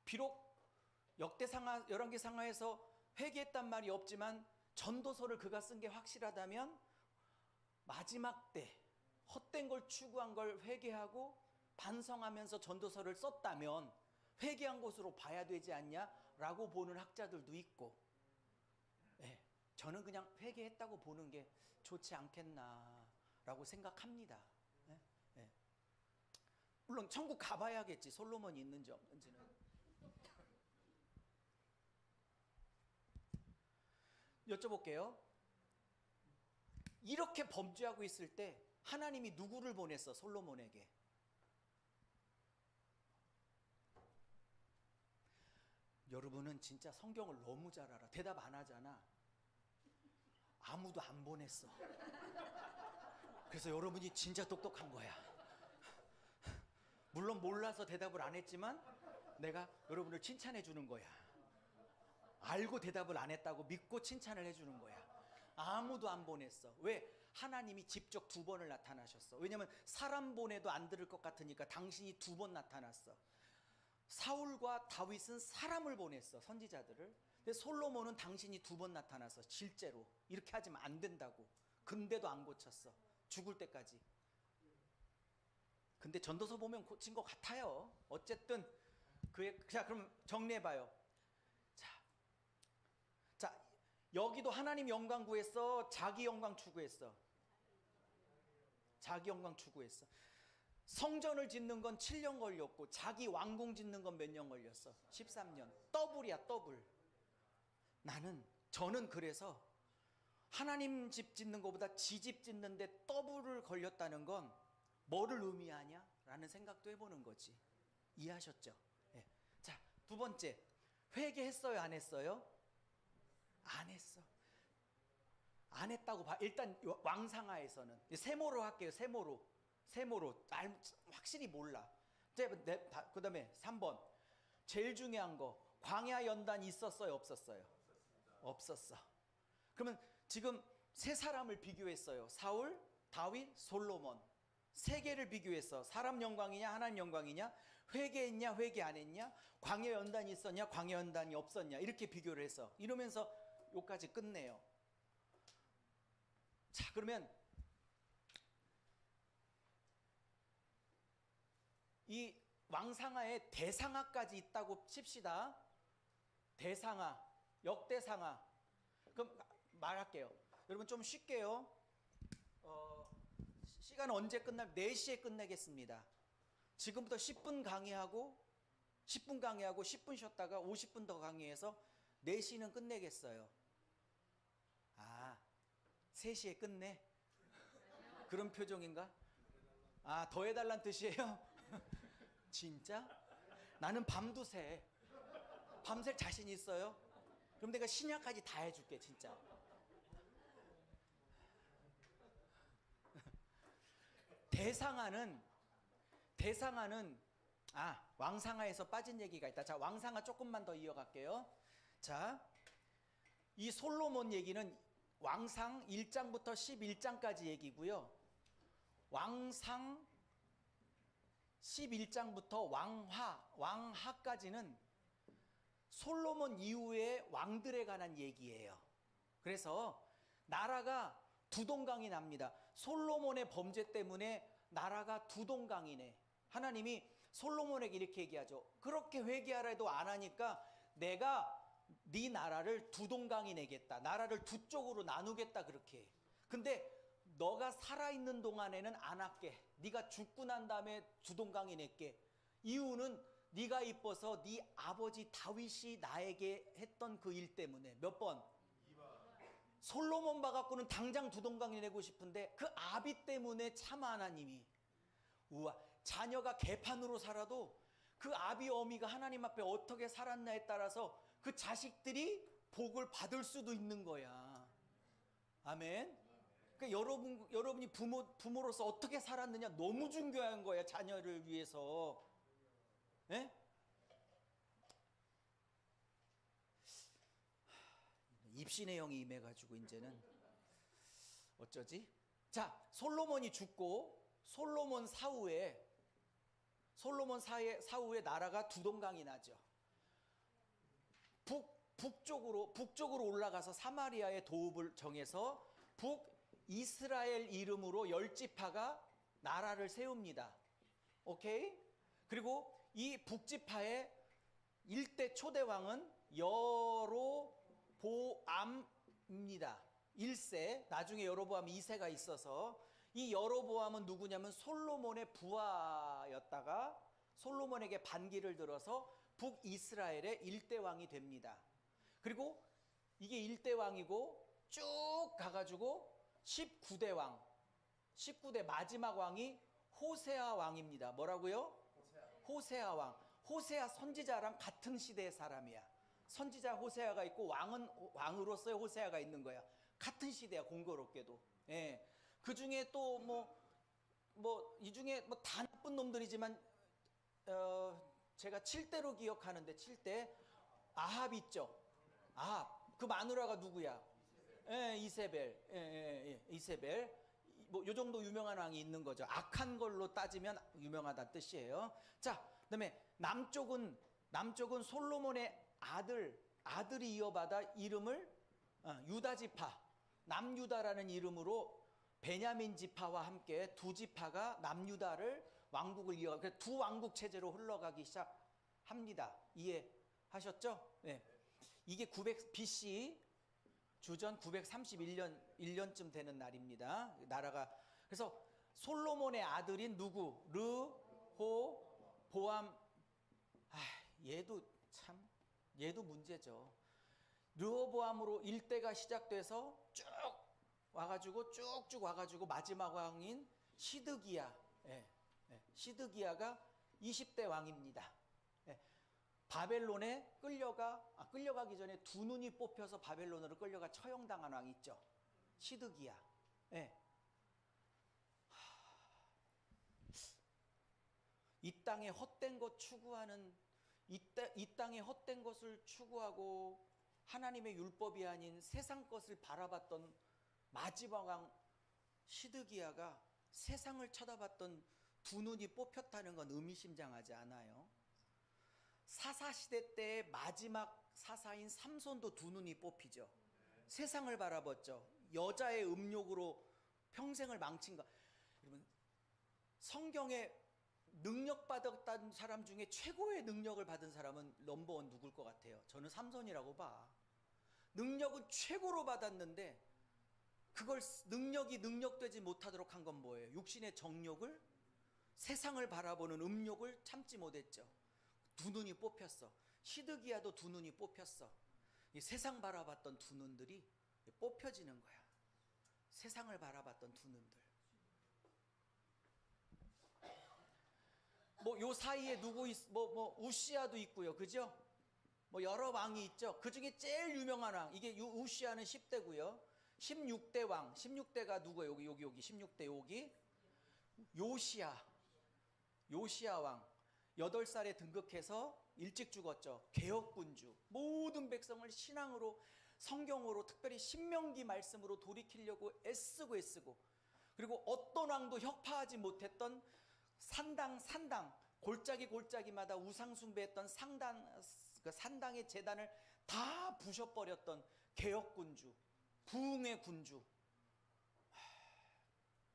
[SPEAKER 1] 비록 역대상하 열왕기상하에서 회개했단 말이 없지만 전도서를 그가 쓴 게 확실하다면 마지막 때 헛된 걸 추구한 걸 회개하고 반성하면서 전도서를 썼다면 회개한 것으로 봐야 되지 않냐라고 보는 학자들도 있고, 네, 저는 그냥 회개했다고 보는 게 좋지 않겠나라고 생각합니다. 네? 네. 물론 천국 가봐야겠지, 솔로몬이 있는지 없는지는. 여쭤볼게요. 이렇게 범죄하고 있을 때 하나님이 누구를 보냈어? 솔로몬에게. 여러분은 진짜 성경을 너무 잘 알아. 대답 안 하잖아. 아무도 안 보냈어. 그래서 여러분이 진짜 똑똑한 거야. 물론 몰라서 대답을 안 했지만 내가 여러분을 칭찬해 주는 거야. 알고 대답을 안 했다고 믿고 칭찬을 해주는 거야. 아무도 안 보냈어. 왜? 하나님이 직접 2번을 나타나셨어. 왜냐면 사람 보내도 안 들을 것 같으니까 당신이 2번 나타났어. 사울과 다윗은 사람을 보냈어, 선지자들을. 근데 솔로몬은 당신이 2번 나타나서 실제로 이렇게 하지면 안 된다고. 근데도 안 고쳤어, 죽을 때까지. 근데 전도서 보면 고친 것 같아요. 어쨌든 자, 그럼 정리해봐요. 자, 여기도 하나님 영광 구했어, 자기 영광 추구했어? 자기 영광 추구했어. 성전을 짓는 건 7년 걸렸고 자기 왕궁 짓는 건 몇 년 걸렸어? 13년. 더블이야, 더블. 저는 그래서 하나님 집 짓는 것보다 지 집 짓는데 더블을 걸렸다는 건 뭐를 의미하냐? 라는 생각도 해보는 거지. 이해하셨죠? 네. 자, 2번째, 회개했어요, 안 했어요? 안 했어. 안 했다고 봐. 일단 왕상하에서는 세모로 할게요. 세모로 확실히 몰라. 그 다음에 3번, 제일 중요한 거, 광야 연단 있었어요, 없었어요? 없었어. 그러면 지금 3사람을 비교했어요. 사울, 다윗, 솔로몬. 3개를 비교했어. 사람 영광이냐 하나님 영광이냐, 회개했냐 회개 안 했냐, 광야 연단이 있었냐 광야 연단이 없었냐, 이렇게 비교를 해서 이러면서 요까지 끝내요. 자, 그러면 이 왕상하에 대상하까지 있다고 칩시다. 대상하, 역대상하. 그럼 말할게요. 여러분 좀 쉽게요. 시간은 언제 끝나면 4시에 끝내겠습니다. 지금부터 10분 강의하고 10분 쉬었다가 50분 더 강의해서 4시는 끝내겠어요. 아, 3시에 끝내? 그런 표정인가? 아, 더 해달란 뜻이에요? 진짜? 나는 밤도 새. 밤샐 자신 있어요? 그럼 내가 신약까지 다 해줄게, 진짜. 대상하는 왕상하에서 빠진 얘기가 있다. 자, 왕상하 조금만 더 이어갈게요. 자, 이 솔로몬 얘기는 왕상 1장부터 11장까지 얘기고요. 왕상 11장부터 왕하까지는 솔로몬 이후의 왕들에 관한 얘기예요. 그래서 나라가 두동강이 납니다. 솔로몬의 범죄 때문에 나라가 두동강이네. 하나님이 솔로몬에게 이렇게 얘기하죠. 그렇게 회개하라 해도 안 하니까 내가 네 나라를 두동강이 내겠다. 나라를 두 쪽으로 나누겠다, 그렇게. 근데 너가 살아있는 동안에는 안 할게. 네가 죽고 난 다음에 두동강이 낼게. 이유는 네가 이뻐서 네 아버지 다윗이 나에게 했던 그 일 때문에. 몇 번? 솔로몬 봐갖고는 당장 두동강이 내고 싶은데 그 아비 때문에 참 하나님이, 우와, 자녀가 개판으로 살아도 그 아비 어미가 하나님 앞에 어떻게 살았냐에 따라서 그 자식들이 복을 받을 수도 있는 거야. 아멘. 그러니까 여러분이 부모로서 어떻게 살았느냐 너무 중요한 거야, 자녀를 위해서. 예? 입신의 영이 임해가지고 이제는 어쩌지? 자, 솔로몬이 죽고 솔로몬 사후에 나라가 두 동강이 나죠. 북쪽으로 올라가서 사마리아의 도읍을 정해서 북이스라엘 이름으로 10지파가 나라를 세웁니다. 오케이? 그리고 이 북지파의 일대 초대왕은 여로보암입니다. 1세, 나중에 여로보암 2세가 있어서, 이 여로보암은 누구냐면 솔로몬의 부하였다가 솔로몬에게 반기를 들어서 북이스라엘의 1대 왕이 됩니다. 그리고 이게 1대 왕이고 쭉 가가지고 19대 왕, 19대 마지막 왕이 호세아 왕입니다. 뭐라고요? 호세아 왕. 호세아 선지자랑 같은 시대의 사람이야. 선지자 호세아가 있고 왕으로서의 호세아가 있는 거야. 같은 시대야, 공교롭게도. 예. 그 중에 또 이 중에 다 나쁜 놈들이지만 제가 7대로 기억하는데, 7대 아합 있죠. 아합. 그 마누라가 누구야? 예, 이세벨. 이세벨. 요 정도 유명한 왕이 있는 거죠. 악한 걸로 따지면 유명하다는 뜻이에요. 자, 그다음에 남쪽은 솔로몬의 아들이 이어받아 이름을 유다 지파, 남유다라는 이름으로 베냐민 지파와 함께 두 지파가 남유다를 왕국을 이어가, 두 왕국 체제로 흘러가기 시작합니다. 이해하셨죠? 네. 이게 900 BC 주전 931년쯤 되는 날입니다. 나라가. 그래서 솔로몬의 아들인 누구? 르호보암. 얘도 문제죠. 르호보암으로 일대가 시작돼서 쭉쭉 와가지고 마지막 왕인 시드기야. 시드기야가 20대 왕입니다. 바벨론에 끌려가기 전에 두 눈이 뽑혀서 바벨론으로 끌려가 처형당한 왕 있죠. 시드기야. 이 땅에 헛된 것 추구하는, 이 땅에 헛된 것을 추구하고 하나님의 율법이 아닌 세상 것을 바라봤던 마지막 왕 시드기야가 세상을 쳐다봤던 두 눈이 뽑혔다는 건 의미심장하지 않아요? 사사시대 때의 마지막 사사인 삼손도 두 눈이 뽑히죠. 세상을 바라봤죠. 여자의 음욕으로 평생을 망친 거. 여러분, 성경에 능력받았다는 사람 중에 최고의 능력을 받은 사람은 넘버원 누굴 것 같아요? 저는 삼손이라고 봐. 능력은 최고로 받았는데 그걸 능력이 능력되지 못하도록 한 건 뭐예요? 육신의 정욕을, 세상을 바라보는 음욕을 참지 못했죠. 두 눈이 뽑혔어. 시드기야도 두 눈이 뽑혔어. 이 세상 바라봤던 두 눈들이 뽑혀지는 거야. 세상을 바라봤던 두 눈들. 요 사이에 우시아도 있고요. 그죠? 여러 왕이 있죠. 그 중에 제일 유명한 왕, 이게 우시아는 10대고요. 16대 왕, 16대가 누구예요? 여기 16대 여기. 요시아 왕. 8살에 등극해서 일찍 죽었죠. 개혁군주. 모든 백성을 신앙으로, 성경으로, 특별히 신명기 말씀으로 돌이키려고 애쓰고 그리고 어떤 왕도 혁파하지 못했던 산당 골짜기마다 우상 숭배했던 그 산당의 제단을 다 부셔버렸던 개혁군주, 부흥의 군주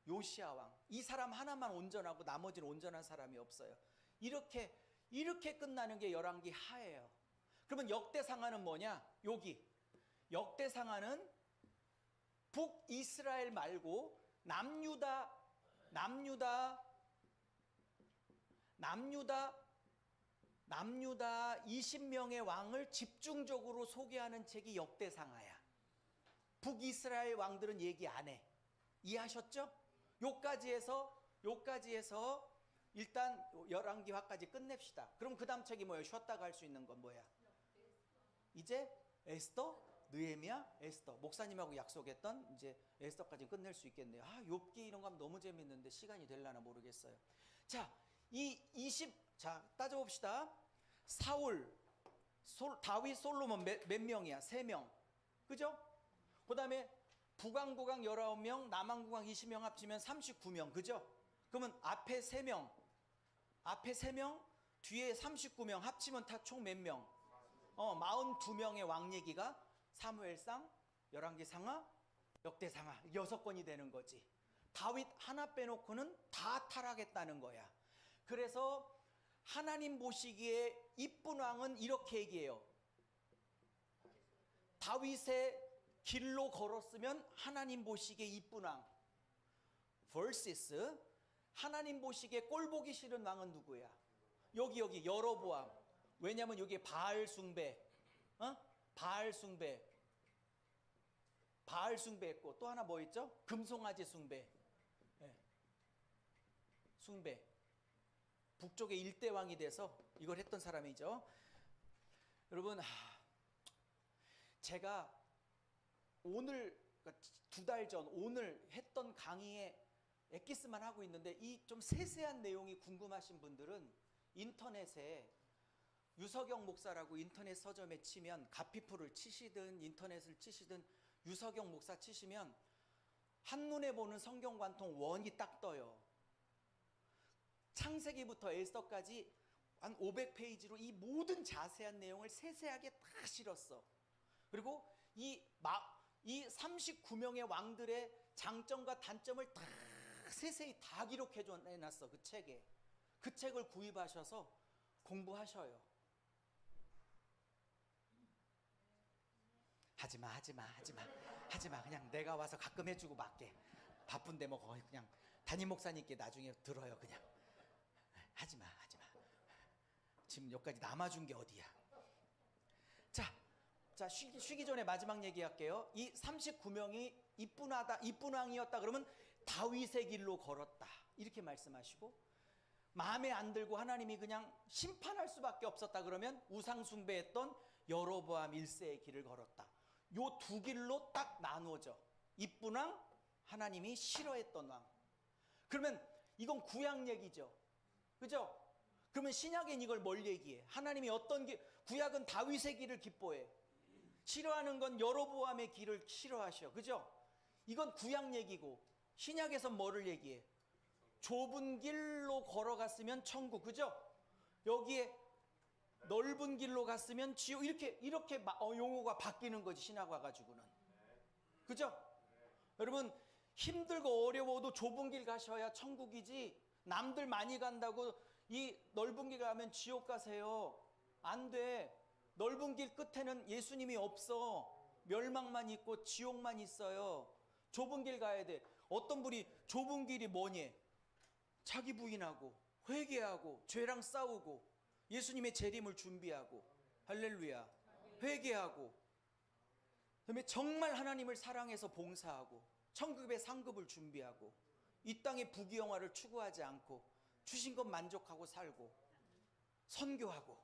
[SPEAKER 1] 요시아 왕. 이 사람 하나만 온전하고 나머지는 온전한 사람이 없어요. 이렇게 끝나는 게 열왕기 하예요. 그러면 역대상하는 뭐냐? 여기 역대상하는 북이스라엘 말고 남유다 20명의 왕을 집중적으로 소개하는 책이 역대상하야. 북이스라엘 왕들은 얘기 안 해. 이해하셨죠? 요까지 해서 일단 열왕기화까지 끝냅시다. 그럼 그 다음 책이 뭐예요? 쉬었다가 할 수 있는 건 뭐야? 이제 에스더, 느헤미야, 에스더. 목사님하고 약속했던 이제 에스더까지 끝낼 수 있겠네요. 욥기 이런 거 하면 너무 재밌는데 시간이 될라나 모르겠어요. 자, 자, 따져봅시다. 사울, 다윗, 솔로몬 몇 명이야? 3명. 그죠? 그 다음에 북왕국왕 19명, 남왕국왕 20명 합치면 39명. 그죠? 그러면 앞에 3명, 뒤에 39명 합치면 다 총 몇 명? 42명의 왕 얘기가 사무엘상, 열왕기상하, 역대상하 6권이 되는 거지. 다윗 하나 빼놓고는 다 타락했다는 거야. 그래서 하나님 보시기에 이쁜 왕은 이렇게 얘기해요. 다윗의 길로 걸었으면 하나님 보시기에 이쁜 왕. vs 하나님 보시기에 꼴보기 싫은 왕은 누구야? 여기 여로보암. 왜냐면 여기에 바알 숭배, 바알 숭배했고 또 하나 뭐 있죠? 금송아지 숭배. 숭배. 북쪽의 일대왕이 돼서 이걸 했던 사람이죠. 여러분, 제가 오늘, 그러니까 2달 전 오늘 했던 강의에 엑기스만 하고 있는데 이 좀 세세한 내용이 궁금하신 분들은 인터넷에 유석영 목사라고 인터넷 서점에 치면, 가피풀을 치시든 인터넷을 치시든 유석영 목사 치시면 한눈에 보는 성경 관통 1이 딱 떠요. 창세기부터 에스더까지 한 500페이지로 이 모든 자세한 내용을 세세하게 다 실었어. 그리고 이 39명의 왕들의 장점과 단점을 다 세세히 다 기록해 놨어. 그 책에. 그 책을 구입하셔서 공부하셔요. 하지마. 그냥 내가 와서 가끔 해주고 말게. 바쁜데 뭐 거의 그냥 담임 목사님께 나중에 들어요. 그냥 하지마. 지금 여기까지 남아준 게 어디야. 자, 쉬기 전에 마지막 얘기할게요. 이 39명이 이쁜 왕이었다 그러면 다윗의 길로 걸었다 이렇게 말씀하시고, 마음에 안 들고 하나님이 그냥 심판할 수밖에 없었다 그러면 우상 숭배했던 여로보암 1세의 길을 걸었다. 요 두 길로 딱 나누어져. 이쁜 왕, 하나님이 싫어했던 왕. 그러면 이건 구약 얘기죠. 그죠? 그러면 신약엔 이걸 뭘 얘기해? 하나님이 어떤 길, 구약은 다윗의 길을 기뻐해. 싫어하는 건 여로보암의 길을 싫어하셔. 그죠? 이건 구약 얘기고, 신약에선 뭐를 얘기해? 좁은 길로 걸어갔으면 천국. 그죠? 여기에 넓은 길로 갔으면 지옥. 이렇게 용어가 바뀌는 거지, 신약 와가지고는. 그죠? 여러분, 힘들고 어려워도 좁은 길 가셔야 천국이지, 남들 많이 간다고 이 넓은 길 가면 지옥 가세요. 안 돼. 넓은 길 끝에는 예수님이 없어. 멸망만 있고 지옥만 있어요. 좁은 길 가야 돼. 어떤 분이 좁은 길이 뭐니? 자기 부인하고 회개하고 죄랑 싸우고 예수님의 재림을 준비하고, 할렐루야, 회개하고, 그다음에 정말 하나님을 사랑해서 봉사하고 천국의 상급을 준비하고 이 땅의 부귀영화를 추구하지 않고 주신 것 만족하고 살고 선교하고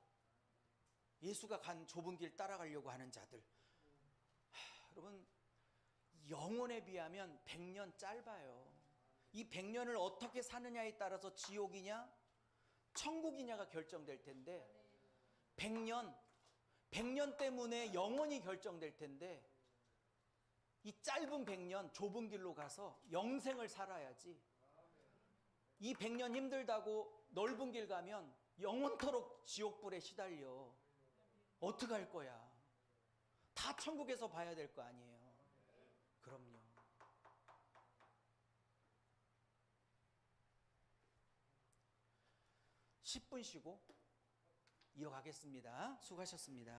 [SPEAKER 1] 예수가 간 좁은 길 따라가려고 하는 자들. 여러분, 영혼에 비하면 100년 짧아요. 이 100년을 어떻게 사느냐에 따라서 지옥이냐 천국이냐가 결정될 텐데, 100년 때문에 영원히 결정될 텐데, 이 짧은 100년 좁은 길로 가서 영생을 살아야지. 이 100년 힘들다고 넓은 길 가면 영원토록 지옥불에 시달려. 어떡할 거야? 다 천국에서 봐야 될 거 아니에요. 그럼요. 10분 쉬고 이어가겠습니다. 수고하셨습니다.